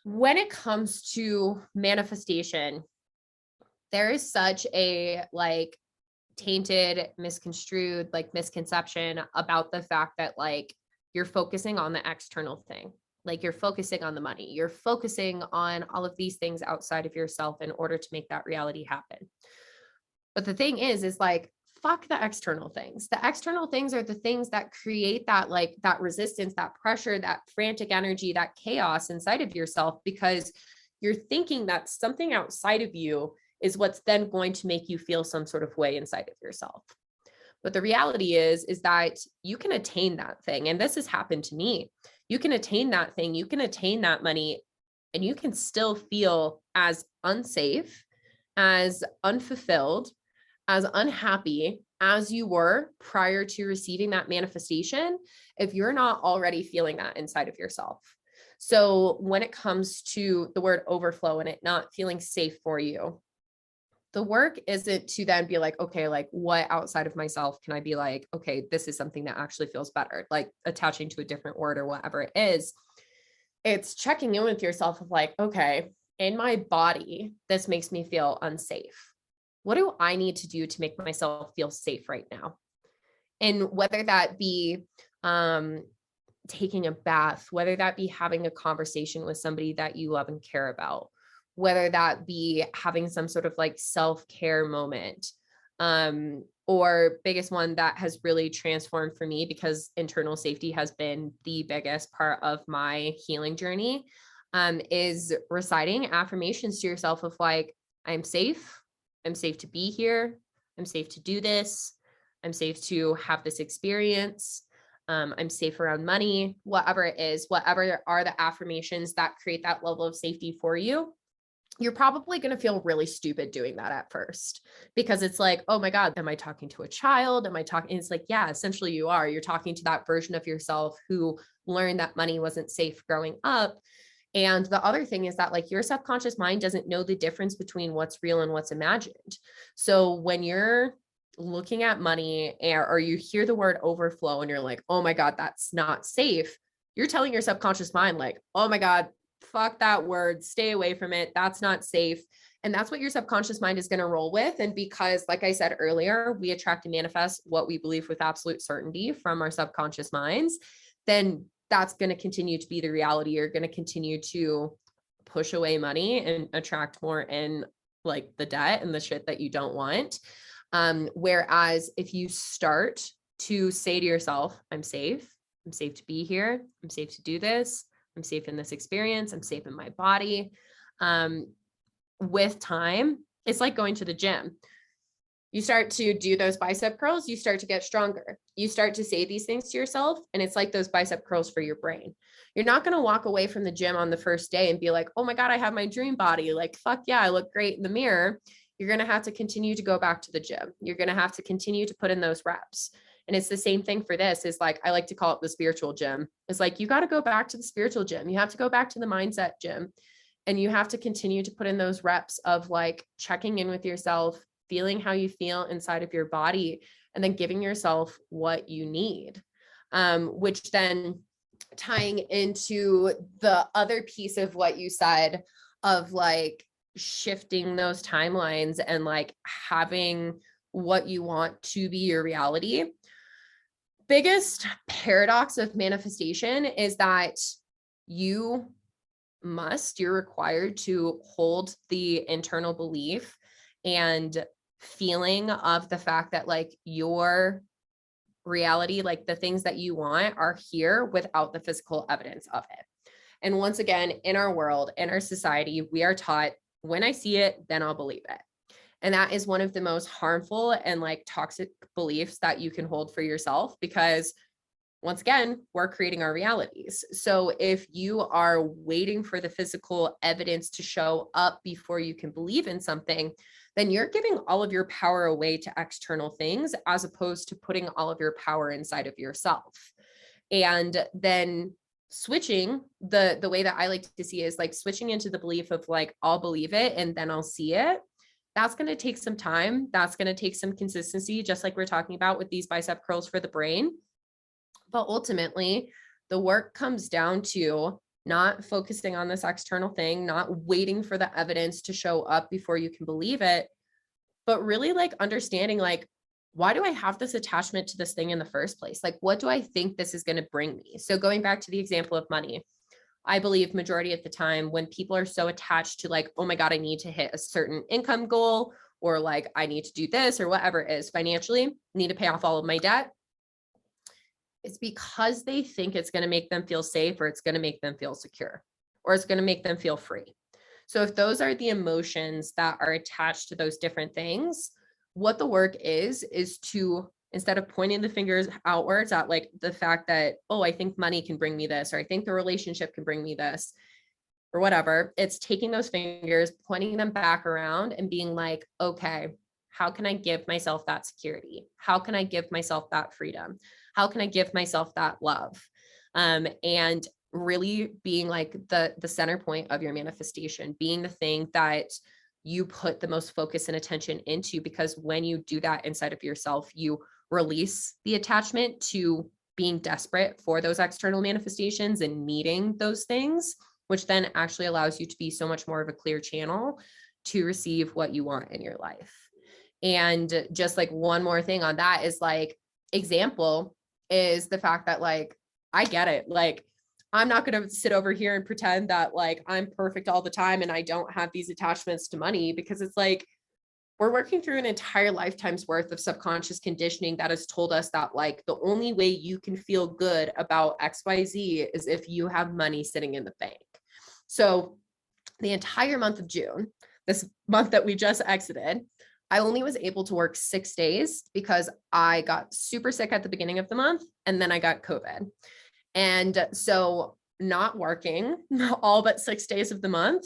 When it comes to manifestation, there is such a like tainted, misconstrued, like misconception about the fact that like you're focusing on the external thing. Like you're focusing on the money, you're focusing on all of these things outside of yourself in order to make that reality happen. But the thing is like, fuck the external things. The external things are the things that create that, like that resistance, that pressure, that frantic energy, that chaos inside of yourself, because you're thinking that something outside of you is what's then going to make you feel some sort of way inside of yourself. But the reality is that you can attain that thing. And this has happened to me. You can attain that thing, you can attain that money, and you can still feel as unsafe, as unfulfilled, as unhappy as you were prior to receiving that manifestation, if you're not already feeling that inside of yourself. So when it comes to the word overflow and it not feeling safe for you, the work isn't to then be like, okay, like what outside of myself can I be like, okay, this is something that actually feels better, like attaching to a different word or whatever it is. It's checking in with yourself of like, okay, in my body, this makes me feel unsafe. What do I need to do to make myself feel safe right now? And whether that be taking a bath, whether that be having a conversation with somebody that you love and care about, whether that be having some sort of like self-care moment, or biggest one that has really transformed for me, because internal safety has been the biggest part of my healing journey, is reciting affirmations to yourself of like, I'm safe to be here, I'm safe to do this, I'm safe to have this experience, I'm safe around money, whatever it is, whatever are the affirmations that create that level of safety for you. You're probably going to feel really stupid doing that at first, because it's like, oh my God, am I talking to a child? Am I talking? And it's like, yeah, essentially you are. You're talking to that version of yourself who learned that money wasn't safe growing up. And the other thing is that like your subconscious mind doesn't know the difference between what's real and what's imagined. So when you're looking at money or you hear the word overflow and you're like, oh my God, that's not safe, you're telling your subconscious mind like, oh my God, fuck that word, stay away from it, that's not safe. And that's what your subconscious mind is going to roll with. And because, like I said earlier, we attract and manifest what we believe with absolute certainty from our subconscious minds, then that's going to continue to be the reality. You're going to continue to push away money and attract more in like the debt and the shit that you don't want. Whereas if you start to say to yourself, I'm safe to be here, I'm safe to do this, I'm safe in this experience, I'm safe in my body. With time, it's like going to the gym. You start to do those bicep curls, you start to get stronger. You start to say these things to yourself, and it's like those bicep curls for your brain. You're not going to walk away from the gym on the first day and be like, oh my God, I have my dream body. Like, fuck yeah, I look great in the mirror. You're going to have to continue to go back to the gym. You're going to have to continue to put in those reps. And it's the same thing for this. Is like, I like to call it the spiritual gym. It's like, you got to go back to the spiritual gym. You have to go back to the mindset gym, and you have to continue to put in those reps of like checking in with yourself, feeling how you feel inside of your body, and then giving yourself what you need. Which then tying into the other piece of what you said of like shifting those timelines and like having what you want to be your reality. Biggest paradox of manifestation is that you're required to hold the internal belief and feeling of the fact that like your reality, like the things that you want are here without the physical evidence of it. And once again, in our world, in our society, we are taught, when I see it, then I'll believe it. And that is one of the most harmful and like toxic beliefs that you can hold for yourself, because once again, we're creating our realities. So if you are waiting for the physical evidence to show up before you can believe in something, then you're giving all of your power away to external things, as opposed to putting all of your power inside of yourself. And then switching, the way that I like to see is like switching into the belief of like, I'll believe it and then I'll see it. That's going to take some time. That's going to take some consistency, just like we're talking about with these bicep curls for the brain. But ultimately, the work comes down to not focusing on this external thing, not waiting for the evidence to show up before you can believe it, but really like understanding like, why do I have this attachment to this thing in the first place? Like, what do I think this is going to bring me? So going back to the example of money, I believe majority of the time when people are so attached to like, oh my God, I need to hit a certain income goal, or like, I need to do this or whatever it is financially, need to pay off all of my debt. It's because they think it's going to make them feel safe, or it's going to make them feel secure, or it's going to make them feel free. So if those are the emotions that are attached to those different things, what the work is to, instead of pointing the fingers outwards at like the fact that, oh, I think money can bring me this, or I think the relationship can bring me this, or whatever, it's taking those fingers, pointing them back around and being like, okay, how can I give myself that security? How can I give myself that freedom? How can I give myself that love? And really being like the center point of your manifestation, being the thing that you put the most focus and attention into, because when you do that inside of yourself, you release the attachment to being desperate for those external manifestations and needing those things, which then actually allows you to be so much more of a clear channel to receive what you want in your life. And just like one more thing on that is like, example is the fact that like, I get it. Like, I'm not going to sit over here and pretend that like I'm perfect all the time and I don't have these attachments to money, because it's like, we're working through an entire lifetime's worth of subconscious conditioning that has told us that like the only way you can feel good about XYZ is if you have money sitting in the bank. So the entire month of June, this month that we just exited, I only was able to work 6 days because I got super sick at the beginning of the month and then I got COVID. And so not working all but 6 days of the month,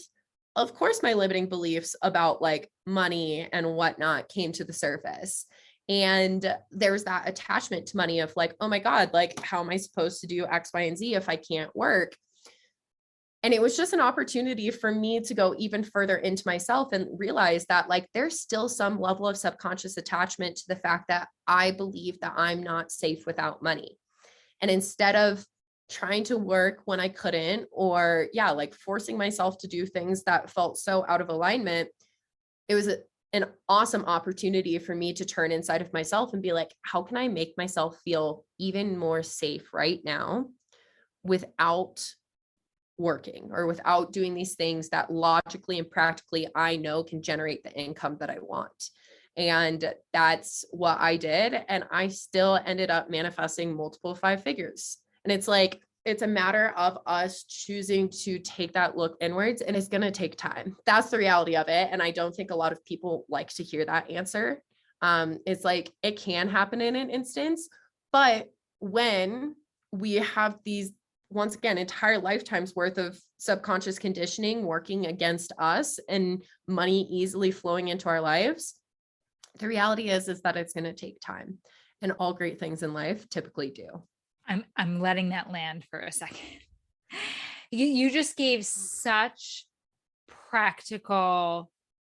of course, my limiting beliefs about like money and whatnot came to the surface. And there's that attachment to money of like, oh my God, like, how am I supposed to do X, Y, and Z if I can't work? And it was just an opportunity for me to go even further into myself and realize that like, there's still some level of subconscious attachment to the fact that I believe that I'm not safe without money. And instead of trying to work when I couldn't, or like forcing myself to do things that felt so out of alignment, it was an awesome opportunity for me to turn inside of myself and be like, how can I make myself feel even more safe right now without working or without doing these things that logically and practically I know can generate the income that I want. And that's what I did. And I still ended up manifesting multiple 5 figures. And it's like, it's a matter of us choosing to take that look inwards, and it's going to take time. That's the reality of it. And I don't think a lot of people like to hear that answer. It's like, it can happen in an instance, but when we have these, once again, entire lifetimes worth of subconscious conditioning working against us and money easily flowing into our lives, the reality is that it's going to take time, and all great things in life typically do. I'm letting that land for a second. You just gave such practical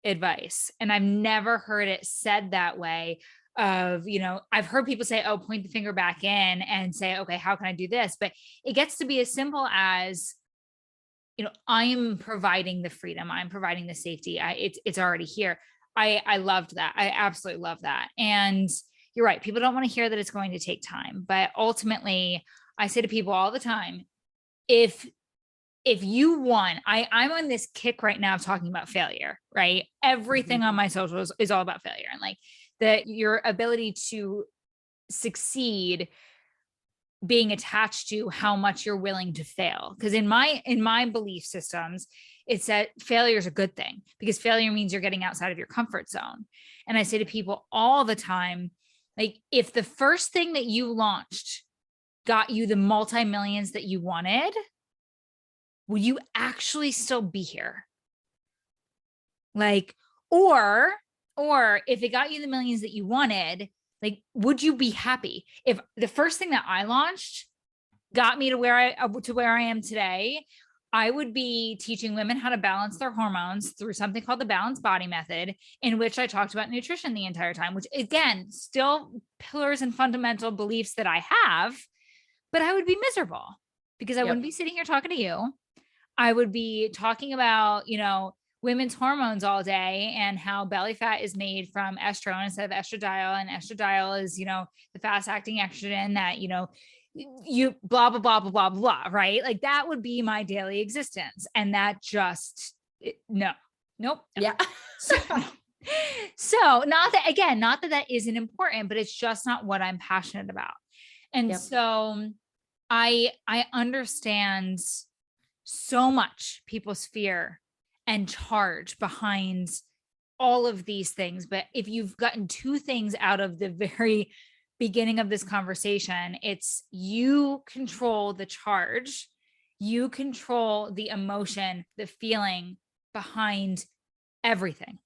advice, and I've never heard it said that way. Of, I've heard people say, oh, point the finger back in and say, okay, how can I do this? But it gets to be as simple as, I'm providing the freedom. I'm providing the safety. It's already here. I loved that. I absolutely love that. And you're right. People don't want to hear that it's going to take time, but ultimately I say to people all the time, if you won, I'm on this kick right now of talking about failure, right? Everything on my socials is all about failure, and like that your ability to succeed being attached to how much you're willing to fail. Because in my belief systems, it's that failure is a good thing, because failure means you're getting outside of your comfort zone. And I say to people all the time, like, if the first thing that you launched got you the multi-millions that you wanted, will you actually still be here? Like, or if it got you the millions that you wanted, like, would you be happy if the first thing that I launched got me to where I am today? I would be teaching women how to balance their hormones through something called the Balanced Body Method, in which I talked about nutrition the entire time, which again, still pillars and fundamental beliefs that I have, but I would be miserable because I wouldn't be sitting here talking to you. I would be talking about, women's hormones all day and how belly fat is made from estrone instead of estradiol. And estradiol is, the fast acting estrogen that, you blah, blah, blah, blah, blah, blah, right? Like that would be my daily existence. And that just, no. Yeah. So not that isn't important, but it's just not what I'm passionate about. And so I understand so much people's fear and charge behind all of these things. But if you've gotten two things out of the very beginning of this conversation, it's you control the charge, you control the emotion, the feeling behind everything.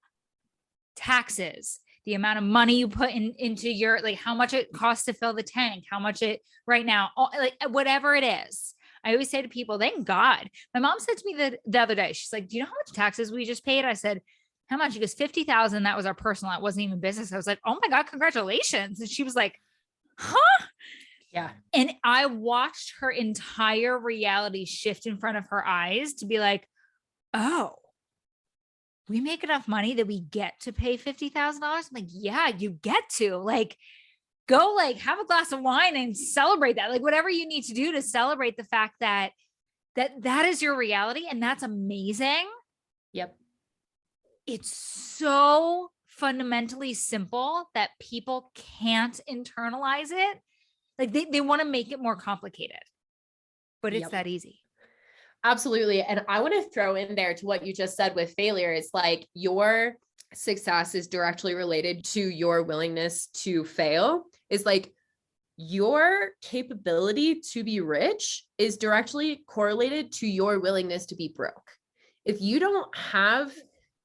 Taxes, the amount of money you put into your, like how much it costs to fill the tank, how much it right now, like whatever it is. I always say to people, thank God. My mom said to me the other day, she's like, do you know how much taxes we just paid? I said, how much? She goes, 50,000. That was our personal. It wasn't even business. I was like, oh my God, congratulations. And she was like, huh? Yeah. And I watched her entire reality shift in front of her eyes to be like, oh, we make enough money that we get to pay $50,000. I'm like, yeah, you get to, like, go like have a glass of wine and celebrate that. Like whatever you need to do to celebrate the fact that is your reality. And that's amazing. Yep. It's so fundamentally simple that people can't internalize it. Like they want to make it more complicated, but it's that easy. Absolutely. And I want to throw in there to what you just said with failure. It's like your success is directly related to your willingness to fail. Is like your capability to be rich is directly correlated to your willingness to be broke. If you don't have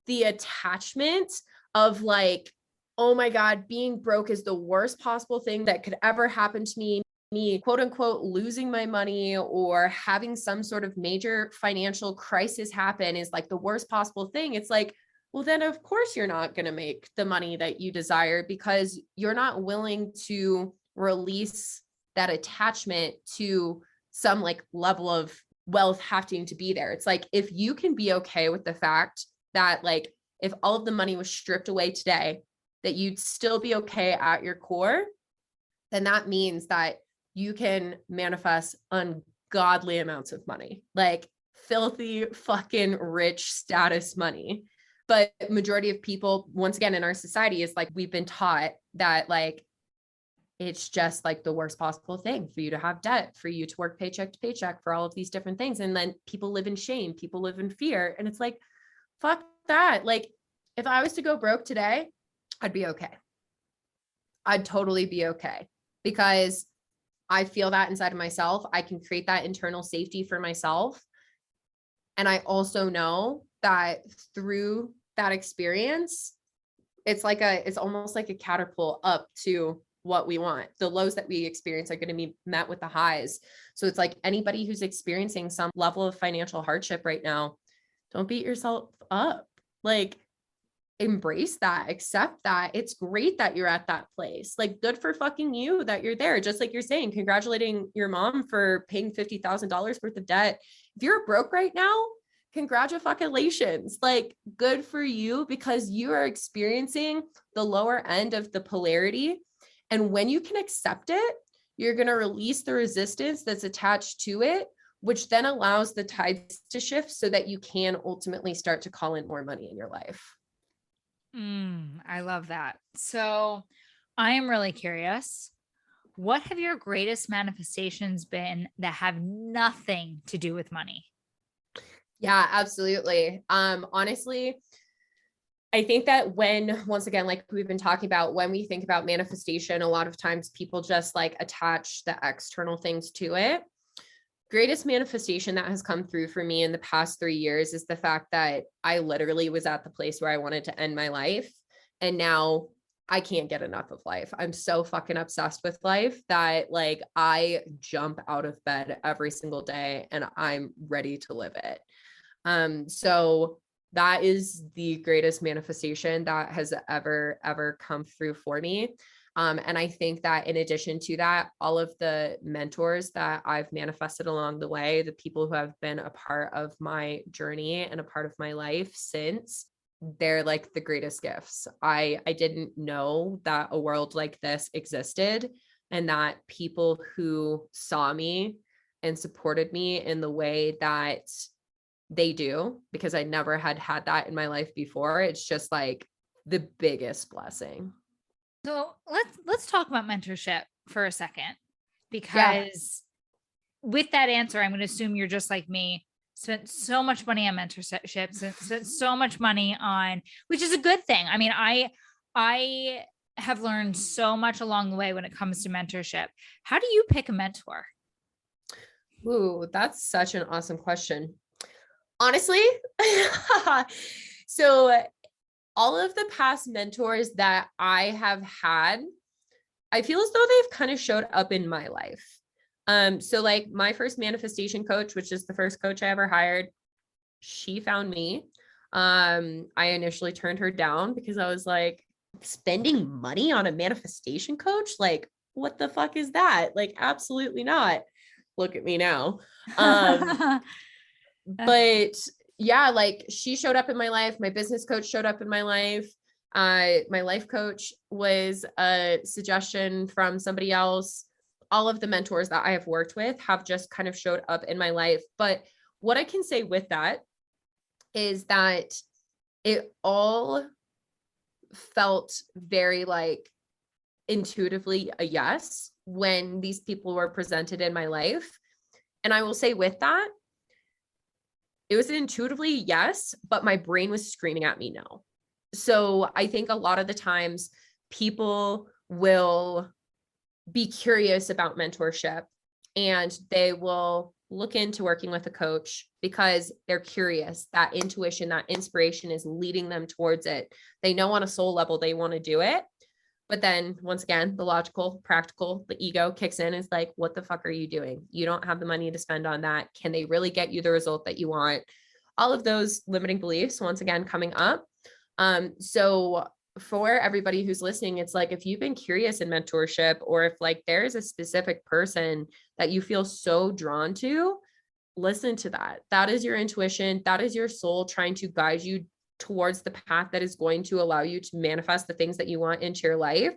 the attachment of like, oh my God, being broke is the worst possible thing that could ever happen to me, quote unquote, losing my money or having some sort of major financial crisis happen is like the worst possible thing. It's like, well, then of course you're not going to make the money that you desire because you're not willing to release that attachment to some like level of wealth having to be there. It's like, if you can be okay with the fact that like, if all of the money was stripped away today, that you'd still be okay at your core, then that means that you can manifest ungodly amounts of money, like filthy fucking rich status money. But majority of people, once again, in our society is like, we've been taught that like, it's just like the worst possible thing for you to have debt, for you to work paycheck to paycheck, for all of these different things. And then people live in shame, people live in fear. And it's like, fuck that. Like if I was to go broke today, I'd be okay. I'd totally be okay because I feel that inside of myself. I can create that internal safety for myself. And I also know that through that experience, it's almost like a catapult up to what we want. The lows that we experience are going to be met with the highs. So it's like anybody who's experiencing some level of financial hardship right now, don't beat yourself up. Like embrace that, accept that. It's great that you're at that place. Like good for fucking you that you're there. Just like you're saying, congratulating your mom for paying $50,000 worth of debt. If you're broke right now, congratulations. Like, good for you, because you are experiencing the lower end of the polarity. And when you can accept it, you're going to release the resistance that's attached to it, which then allows the tides to shift so that you can ultimately start to call in more money in your life. I love that. So I am really curious. What have your greatest manifestations been that have nothing to do with money? Yeah, absolutely. Honestly, I think that once again, like we've been talking about, when we think about manifestation, a lot of times people just like attach the external things to it. Greatest manifestation that has come through for me in the past 3 years is the fact that I literally was at the place where I wanted to end my life. And now I can't get enough of life. I'm so fucking obsessed with life that like I jump out of bed every single day and I'm ready to live it. So that is the greatest manifestation that has ever come through for me. And I think that in addition to that, all of the mentors that I've manifested along the way, the people who have been a part of my journey and a part of my life since, they're like the greatest gifts. I didn't know that a world like this existed, and that people who saw me and supported me in the way that they do, because I never had that in my life before. It's just like the biggest blessing. So let's talk about mentorship for a second, because with that answer, I'm going to assume you're just like me, spent so much money on mentorships and spent so much money on, which is a good thing. I mean, I have learned so much along the way when it comes to mentorship. How do you pick a mentor? Ooh, that's such an awesome question. Honestly, so all of the past mentors that I have had, I feel as though they've kind of showed up in my life. So like my first manifestation coach, which is the first coach I ever hired, she found me. I initially turned her down because I was like, spending money on a manifestation coach? Like, what the fuck is that? Like, absolutely not. Look at me now. But yeah, like she showed up in my life. My business coach showed up in my life. My life coach was a suggestion from somebody else. All of the mentors that I have worked with have just kind of showed up in my life. But what I can say with that is that it all felt very like intuitively a yes when these people were presented in my life. And I will say with that, it was intuitively yes, but my brain was screaming at me no. So I think a lot of the times people will be curious about mentorship and they will look into working with a coach because they're curious. That intuition, that inspiration is leading them towards it. They know on a soul level they want to do it. But then once again, the logical, practical, the ego kicks in. Is like, what the fuck are you doing? You don't have the money to spend on that. Can they really get you the result that you want? All of those limiting beliefs, once again, coming up. So for everybody who's listening, it's like, if you've been curious in mentorship, or if like there is a specific person that you feel so drawn to, listen to that. That is your intuition. That is your soul trying to guide you towards the path that is going to allow you to manifest the things that you want into your life.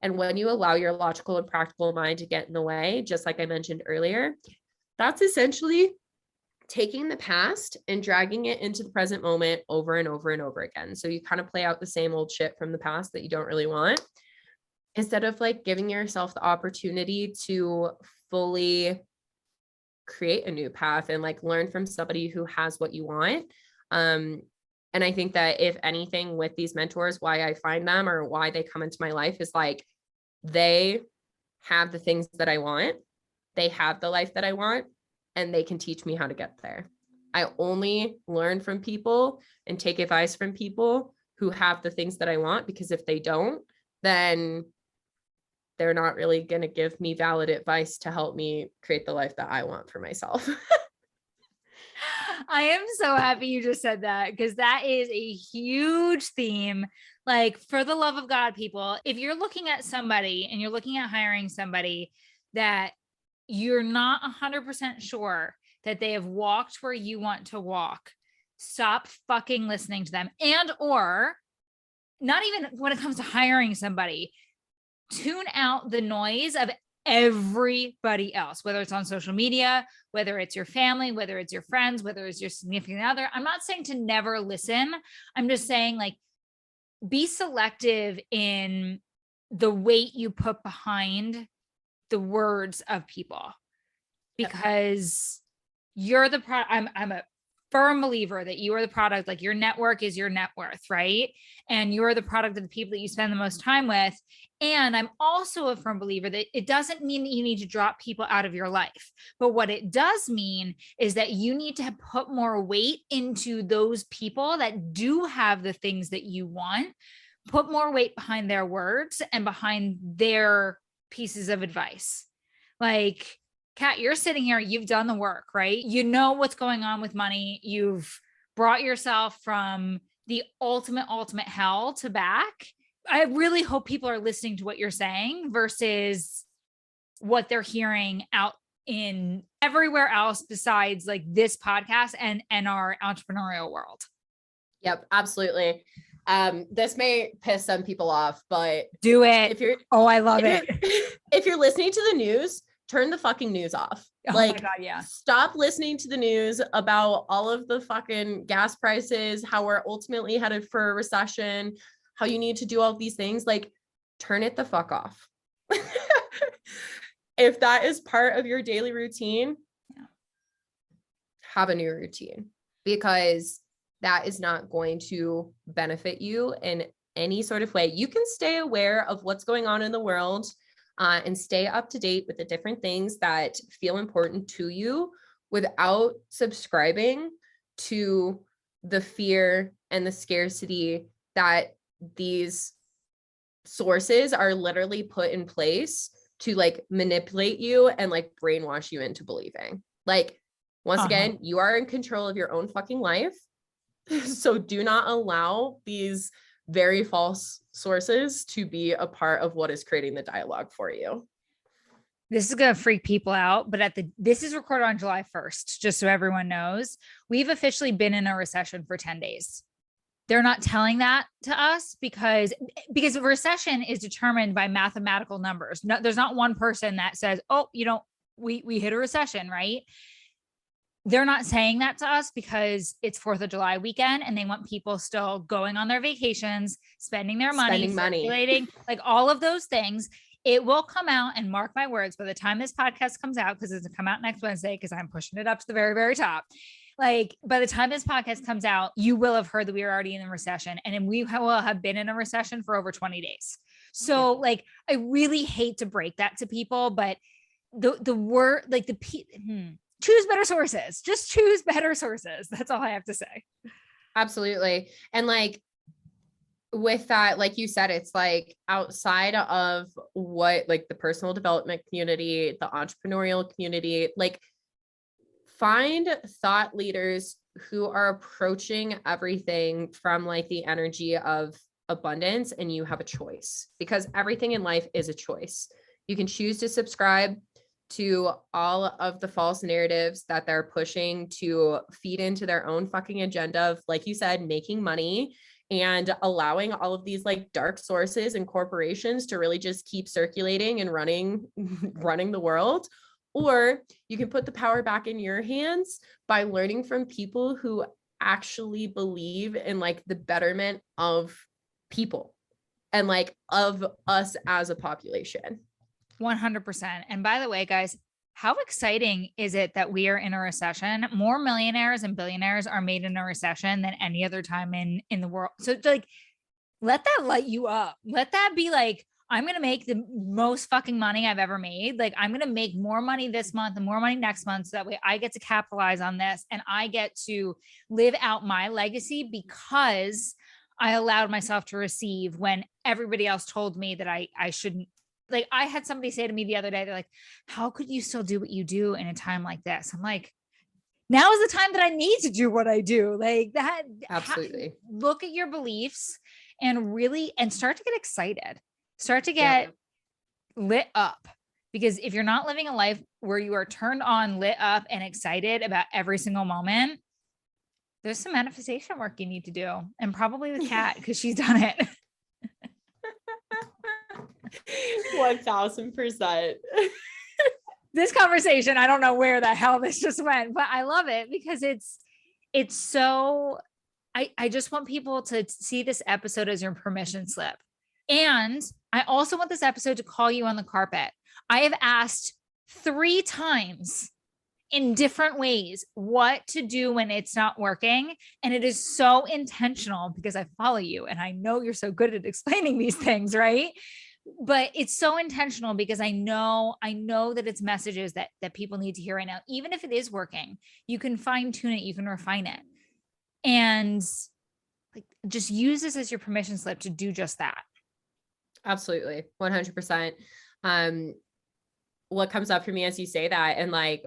And when you allow your logical and practical mind to get in the way, just like I mentioned earlier, that's essentially taking the past and dragging it into the present moment over and over and over again. So you kind of play out the same old shit from the past that you don't really want, instead of like giving yourself the opportunity to fully create a new path and like learn from somebody who has what you want. And I think that if anything with these mentors, why I find them or why they come into my life is like, they have the things that I want. They have the life that I want, and they can teach me how to get there. I only learn from people and take advice from people who have the things that I want, because if they don't, then they're not really going to give me valid advice to help me create the life that I want for myself. I am so happy you just said that, because that is a huge theme. Like, for the love of God, people, if you're looking at somebody and you're looking at hiring somebody that you're not 100% sure that they have walked where you want to walk, stop fucking listening to them. And, or not even when it comes to hiring somebody, tune out the noise of everybody else, whether it's on social media, whether it's your family, whether it's your friends, whether it's your significant other. I'm not saying to never listen. I'm just saying, like, be selective in the weight you put behind the words of people, because you're the I'm a firm believer that you are the product, like your network is your net worth, right? And you're the product of the people that you spend the most time with. And I'm also a firm believer that it doesn't mean that you need to drop people out of your life. But what it does mean is that you need to put more weight into those people that do have the things that you want, put more weight behind their words and behind their pieces of advice. Like, Kat, you're sitting here, you've done the work, right? You know what's going on with money. You've brought yourself from the ultimate hell to back. I really hope people are listening to what you're saying versus what they're hearing out in everywhere else besides like this podcast and our entrepreneurial world. Yep, absolutely. This may piss some people off, but do it. I love it. If you're listening to the news, turn the fucking news off. Oh like, my God, yeah. Stop listening to the news about all of the fucking gas prices, how we're ultimately headed for a recession, how you need to do all these things. Like, turn it the fuck off. If that is part of your daily routine, have a new routine, because that is not going to benefit you in any sort of way. You can stay aware of what's going on in the world and stay up to date with the different things that feel important to you without subscribing to the fear and the scarcity that these sources are literally put in place to like manipulate you and like brainwash you into believing. Like, once again, you are in control of your own fucking life. So do not allow these very false sources to be a part of what is creating the dialogue for you. This is going to freak people out, but this is recorded on July 1st, just so everyone knows. We've officially been in a recession for 10 days. They're not telling that to us because a recession is determined by mathematical numbers. No, there's not one person that says, oh, we hit a recession, right? They're not saying that to us because it's 4th of July weekend and they want people still going on their vacations, spending their money, circulating, like all of those things. It will come out, and mark my words, by the time this podcast comes out, because it's going to come out next Wednesday, because I'm pushing it up to the very, very top. Like, by the time this podcast comes out, you will have heard that we are already in a recession, and we will have been in a recession for over 20 days. So like, I really hate to break that to people, but the word, like choose better sources, just choose better sources. That's all I have to say. Absolutely. And like, with that, like you said, it's like outside of what, like the personal development community, the entrepreneurial community, like find thought leaders who are approaching everything from like the energy of abundance, and you have a choice, because everything in life is a choice. You can choose to subscribe to all of the false narratives that they're pushing to feed into their own fucking agenda of, like you said, making money, and allowing all of these like dark sources and corporations to really just keep circulating and running the world. Or you can put the power back in your hands by learning from people who actually believe in like the betterment of people and like of us as a population. 100%. And by the way, guys, how exciting is it that we are in a recession? More millionaires and billionaires are made in a recession than any other time in the world. So like, let that light you up. Let that be like, I'm going to make the most fucking money I've ever made. Like, I'm going to make more money this month and more money next month. So that way I get to capitalize on this and I get to live out my legacy because I allowed myself to receive when everybody else told me that I shouldn't. Like, I had somebody say to me the other day, they're like, how could you still do what you do in a time like this? I'm like, now is the time that I need to do what I do. Like that. Absolutely. Look at your beliefs and start to get excited, start to get lit up, Because if you're not living a life where you are turned on, lit up, and excited about every single moment, there's some manifestation work you need to do. And probably with Kat, because she's done it. 1000%. This conversation, I don't know where the hell this just went, but I love it because it's so, I just want people to see this episode as your permission slip. And I also want this episode to call you on the carpet. I have asked 3 times in different ways what to do when it's not working. And it is so intentional because I follow you and I know you're so good at explaining these things, right? But it's so intentional because I know that it's messages that people need to hear right now. Even if it is working, you can fine tune it, you can refine it. And like, just use this as your permission slip to do just that. Absolutely. 100%. What comes up for me as you say that, and like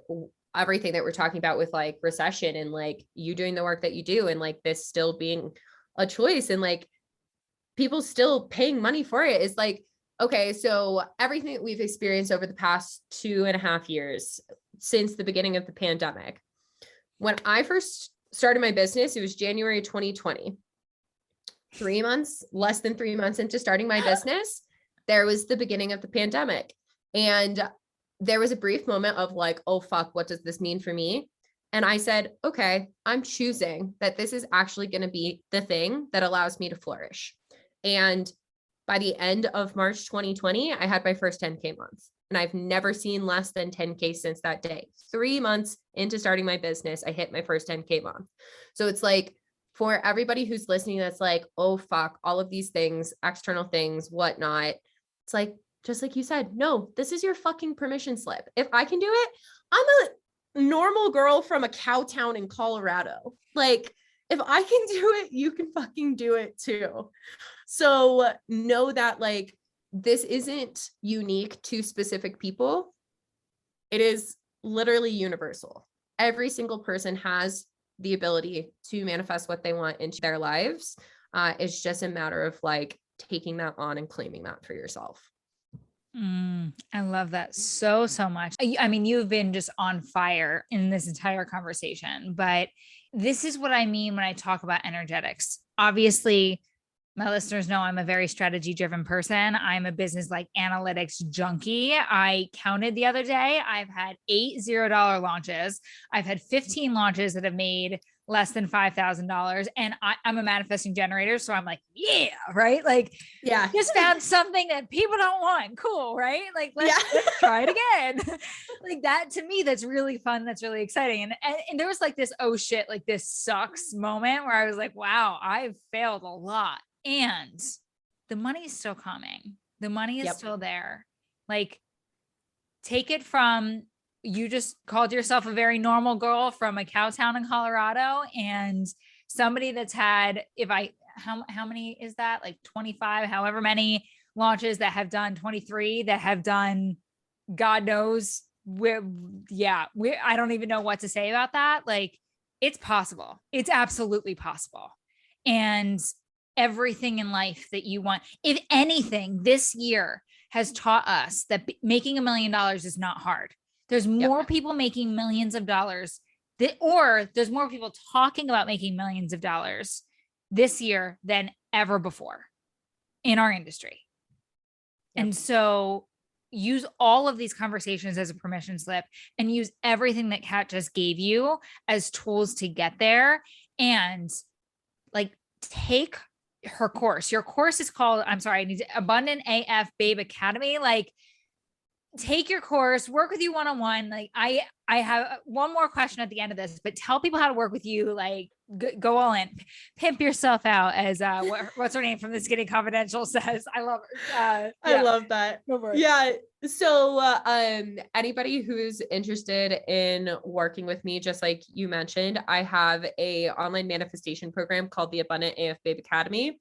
everything that we're talking about with like recession and like you doing the work that you do and like this still being a choice and like people still paying money for it is like, okay, so everything that we've experienced over the past 2.5 years since the beginning of the pandemic, when I first started my business, it was January 2020. 3 months, less than 3 months into starting my business, there was the beginning of the pandemic. And there was a brief moment of like, oh, fuck, what does this mean for me? And I said, okay, I'm choosing that this is actually going to be the thing that allows me to flourish. And by the end of March 2020, I had my first 10K month. And I've never seen less than 10K since that day. 3 months into starting my business, I hit my first 10K month. So it's like, for everybody who's listening, that's like, oh, fuck, all of these things, external things, whatnot. It's like, just like you said, no, this is your fucking permission slip. If I can do it, I'm a normal girl from a cow town in Colorado. Like, if I can do it, you can fucking do it too. So know that like, this isn't unique to specific people. It is literally universal. Every single person has the ability to manifest what they want into their lives. It's just a matter of like taking that on and claiming that for yourself. I love that so much. I mean, you've been just on fire in this entire conversation, but this is what I mean when I talk about energetics. Obviously, my listeners know I'm a very strategy driven person. I'm a business like analytics junkie. I counted the other day. I've had 8 $0 launches. I've had 15 launches that have made less than $5,000. And I'm a manifesting generator. So I'm like, yeah, right. Like, yeah, just found something that people don't want. Cool. Right. Like, let's try it again. Like that to me, that's really fun. That's really exciting. And there was like this, oh shit, like this sucks moment where I was like, wow, I've failed a lot. And the money is still coming. The money is still there. Like, take it from, you just called yourself a very normal girl from a cow town in Colorado, and somebody that's had, how many is that? Like 25, however many launches that have done 23 that have done, God knows where. Yeah. I don't even know what to say about that. Like, it's possible. It's absolutely possible. And everything in life that you want, if anything, this year has taught us that making $1 million is not hard. There's more people making millions of dollars or there's more people talking about making millions of dollars this year than ever before in our industry. And so use all of these conversations as a permission slip and use everything that Kat just gave you as tools to get there. And like, take her course. Your course is called, Abundant AF Babe Academy. Like, take your course, work with you one-on-one. Like, I have one more question at the end of this, but tell people how to work with you. Like, go all in, pimp yourself out, as what's her name from This Getting Confidential says. I love her. I love that. Yeah. So anybody who's interested in working with me, just like you mentioned, I have a online manifestation program called the Abundant AF Babe Academy.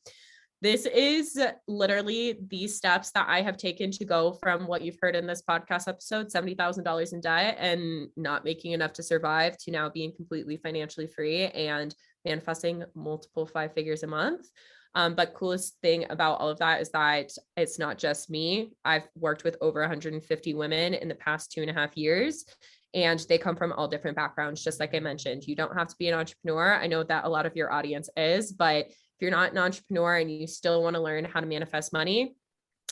This is literally the steps that I have taken to go from what you've heard in this podcast episode, $70,000 in debt and not making enough to survive, to now being completely financially free and manifesting multiple 5 figures a month. But coolest thing about all of that is that it's not just me. I've worked with over 150 women in the past 2.5 years, and they come from all different backgrounds. Just like I mentioned, you don't have to be an entrepreneur. I know that a lot of your audience is, but if you're not an entrepreneur and you still want to learn how to manifest money,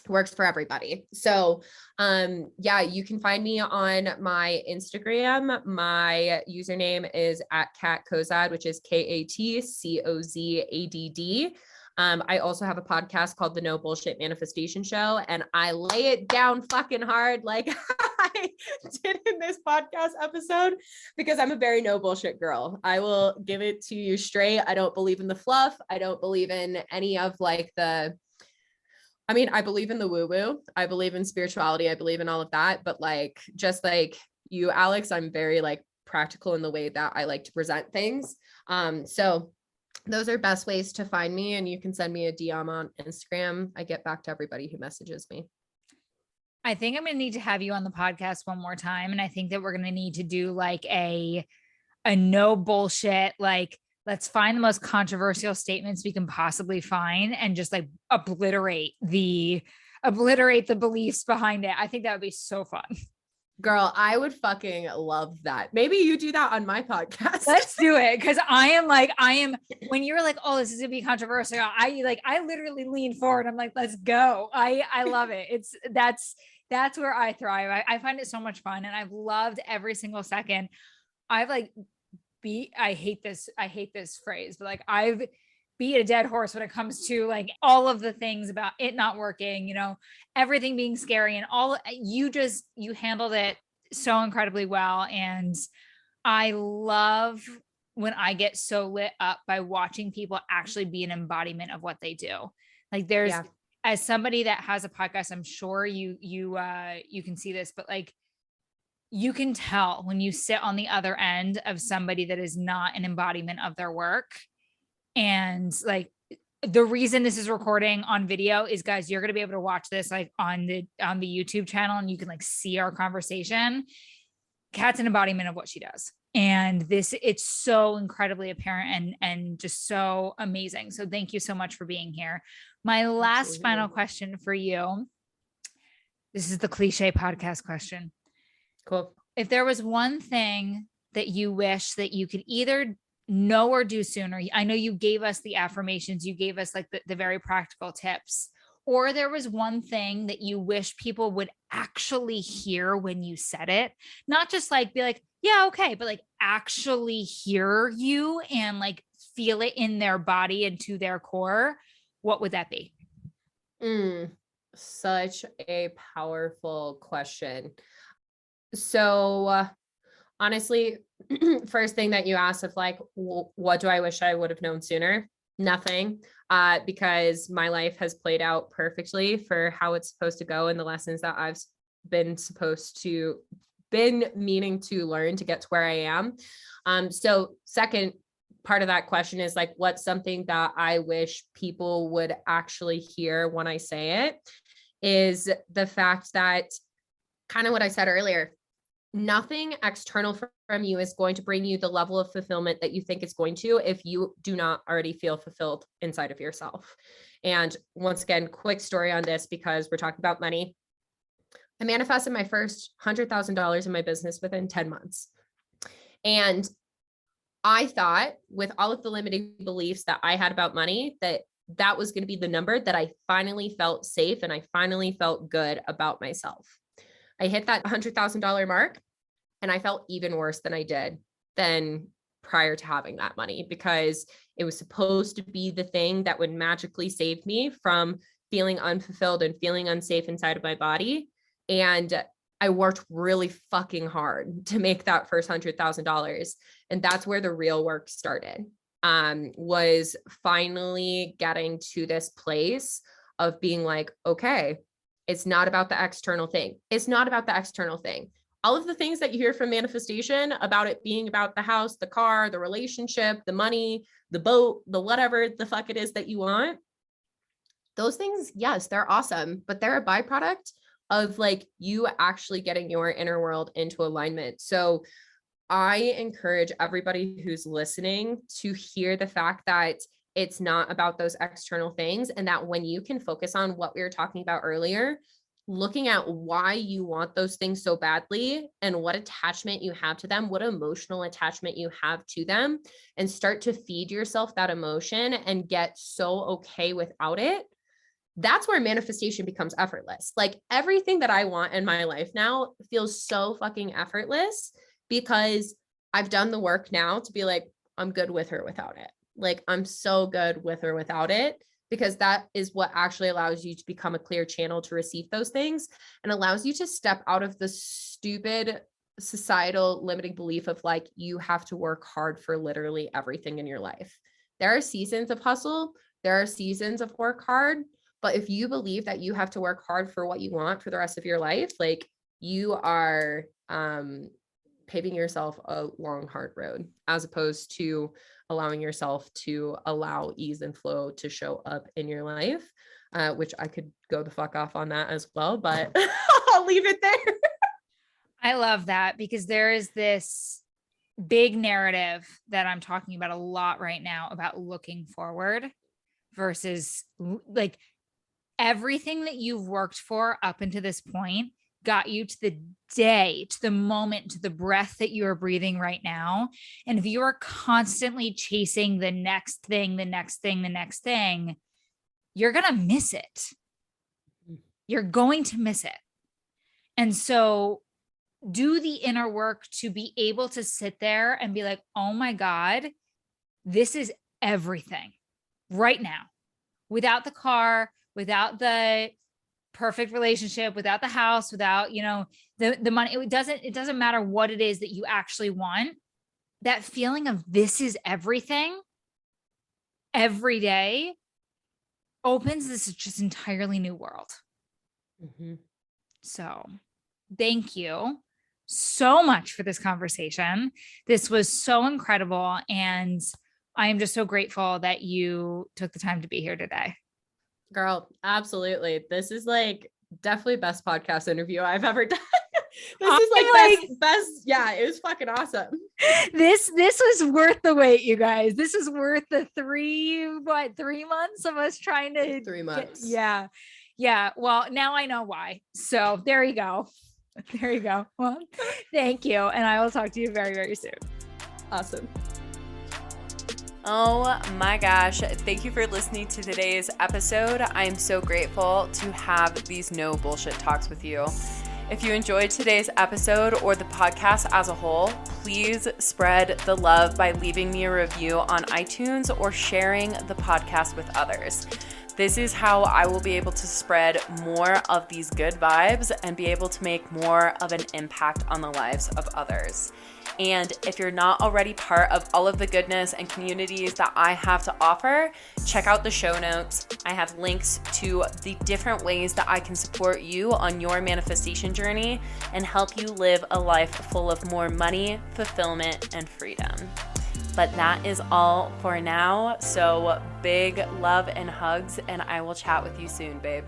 works for everybody. So, yeah, you can find me on my Instagram. My username is @KatCozadd, which is KatCozadd. I also have a podcast called the No Bullshit Manifestation Show, and I lay it down fucking hard like I did in this podcast episode, because I'm a very no bullshit girl. I will give it to you straight. I don't believe in the fluff. I don't believe in any of like I believe in the woo-woo. I believe in spirituality. I believe in all of that. But like, just like you, Alex, I'm very like practical in the way that I like to present things. So those are best ways to find me. And you can send me a DM on Instagram. I get back to everybody who messages me. I think I'm going to need to have you on the podcast one more time. And I think that we're going to need to do like a no bullshit, like, let's find the most controversial statements we can possibly find and just like obliterate the beliefs behind it. I think that would be so fun. Girl, I would fucking love that. Maybe you do that on my podcast. Let's do it. Cause I am when you're like, oh, this is gonna be controversial, I literally lean forward. I'm like, let's go. I love it. That's where I thrive. I find it so much fun. And I've loved every single second. I hate this phrase, but like I've beat a dead horse when it comes to like all of the things about it not working, everything being scary, and you handled it so incredibly well. And I love when I get so lit up by watching people actually be an embodiment of what they do. Like as somebody that has a podcast, I'm sure you can see this, but like, you can tell when you sit on the other end of somebody that is not an embodiment of their work. And like, the reason this is recording on video is, guys, you're going to be able to watch this like on the YouTube channel, and you can like see our conversation. Kat's an embodiment of what she does. And it's so incredibly apparent and just so amazing. So thank you so much for being here. My last final question for you. This is the cliche podcast question. Cool. If there was one thing that you wish that you could either know or do sooner, I know you gave us the affirmations, you gave us like the very practical tips, or there was one thing that you wish people would actually hear when you said it, not just like be like, yeah, okay, but like actually hear you and like feel it in their body and to their core, what would that be? Such a powerful question. So honestly, first thing that you asked of like, what do I wish I would have known sooner? Nothing, because my life has played out perfectly for how it's supposed to go and the lessons that I've been meaning to learn to get to where I am. So second part of that question is like, what's something that I wish people would actually hear when I say it, is the fact that kind of what I said earlier, nothing external from you is going to bring you the level of fulfillment that you think it's going to if you do not already feel fulfilled inside of yourself. And once again, quick story on this, because we're talking about money. I manifested my first $100,000 in my business within 10 months. And I thought, with all of the limiting beliefs that I had about money, that was going to be the number that I finally felt safe and I finally felt good about myself. I hit that $100,000 mark and I felt even worse than I did prior to having that money, because it was supposed to be the thing that would magically save me from feeling unfulfilled and feeling unsafe inside of my body. And I worked really fucking hard to make that first $100,000. And that's where the real work started, was finally getting to this place of being like, okay, it's not about the external thing. It's not about the external thing. All of the things that you hear from manifestation about it being about the house, the car, the relationship, the money, the boat, the whatever the fuck it is that you want. Those things, yes, they're awesome, but they're a byproduct of like you actually getting your inner world into alignment. So I encourage everybody who's listening to hear the fact that it's not about those external things. And that when you can focus on what we were talking about earlier, looking at why you want those things so badly and what attachment you have to them, what emotional attachment you have to them, and start to feed yourself that emotion and get so okay without it, that's where manifestation becomes effortless. Like everything that I want in my life now feels so fucking effortless because I've done the work now to be like, I'm good with her without it. Like I'm so good with her without it, because that is what actually allows you to become a clear channel to receive those things and allows you to step out of the stupid societal limiting belief of like, you have to work hard for literally everything in your life. There are seasons of hustle. There are seasons of work hard. But if you believe that you have to work hard for what you want for the rest of your life, like you are paving yourself a long, hard road, as opposed to allowing yourself to allow ease and flow to show up in your life, which I could go the fuck off on that as well, but I'll leave it there. I love that, because there is this big narrative that I'm talking about a lot right now about looking forward versus like everything that you've worked for up until this point got you to the day, to the moment, to the breath that you are breathing right now. And if you are constantly chasing the next thing, the next thing, the next thing, you're going to miss it. You're going to miss it. And so do the inner work to be able to sit there and be like, oh my God, this is everything right now, without the car, without the perfect relationship, without the house, without, you know, the money. It doesn't matter what it is that you actually want. That feeling of this is everything every day opens this just entirely new world. Mm-hmm. So thank you so much for this conversation. This was so incredible. And I am just so grateful that you took the time to be here today. Girl, absolutely. This is like definitely best podcast interview I've ever done. This is like best. Yeah, it was fucking awesome. This was worth the wait, you guys. This is worth the 3 months of us trying to 3 months. Yeah. Well, now I know why. So there you go. Well, thank you. And I will talk to you very, very soon. Awesome. Oh my gosh. Thank you for listening to today's episode. I am so grateful to have these no bullshit talks with you. If you enjoyed today's episode or the podcast as a whole, please spread the love by leaving me a review on iTunes or sharing the podcast with others. This is how I will be able to spread more of these good vibes and be able to make more of an impact on the lives of others. And if you're not already part of all of the goodness and communities that I have to offer, check out the show notes. I have links to the different ways that I can support you on your manifestation journey and help you live a life full of more money, fulfillment, and freedom. But that is all for now. So big love and hugs, and I will chat with you soon, babe.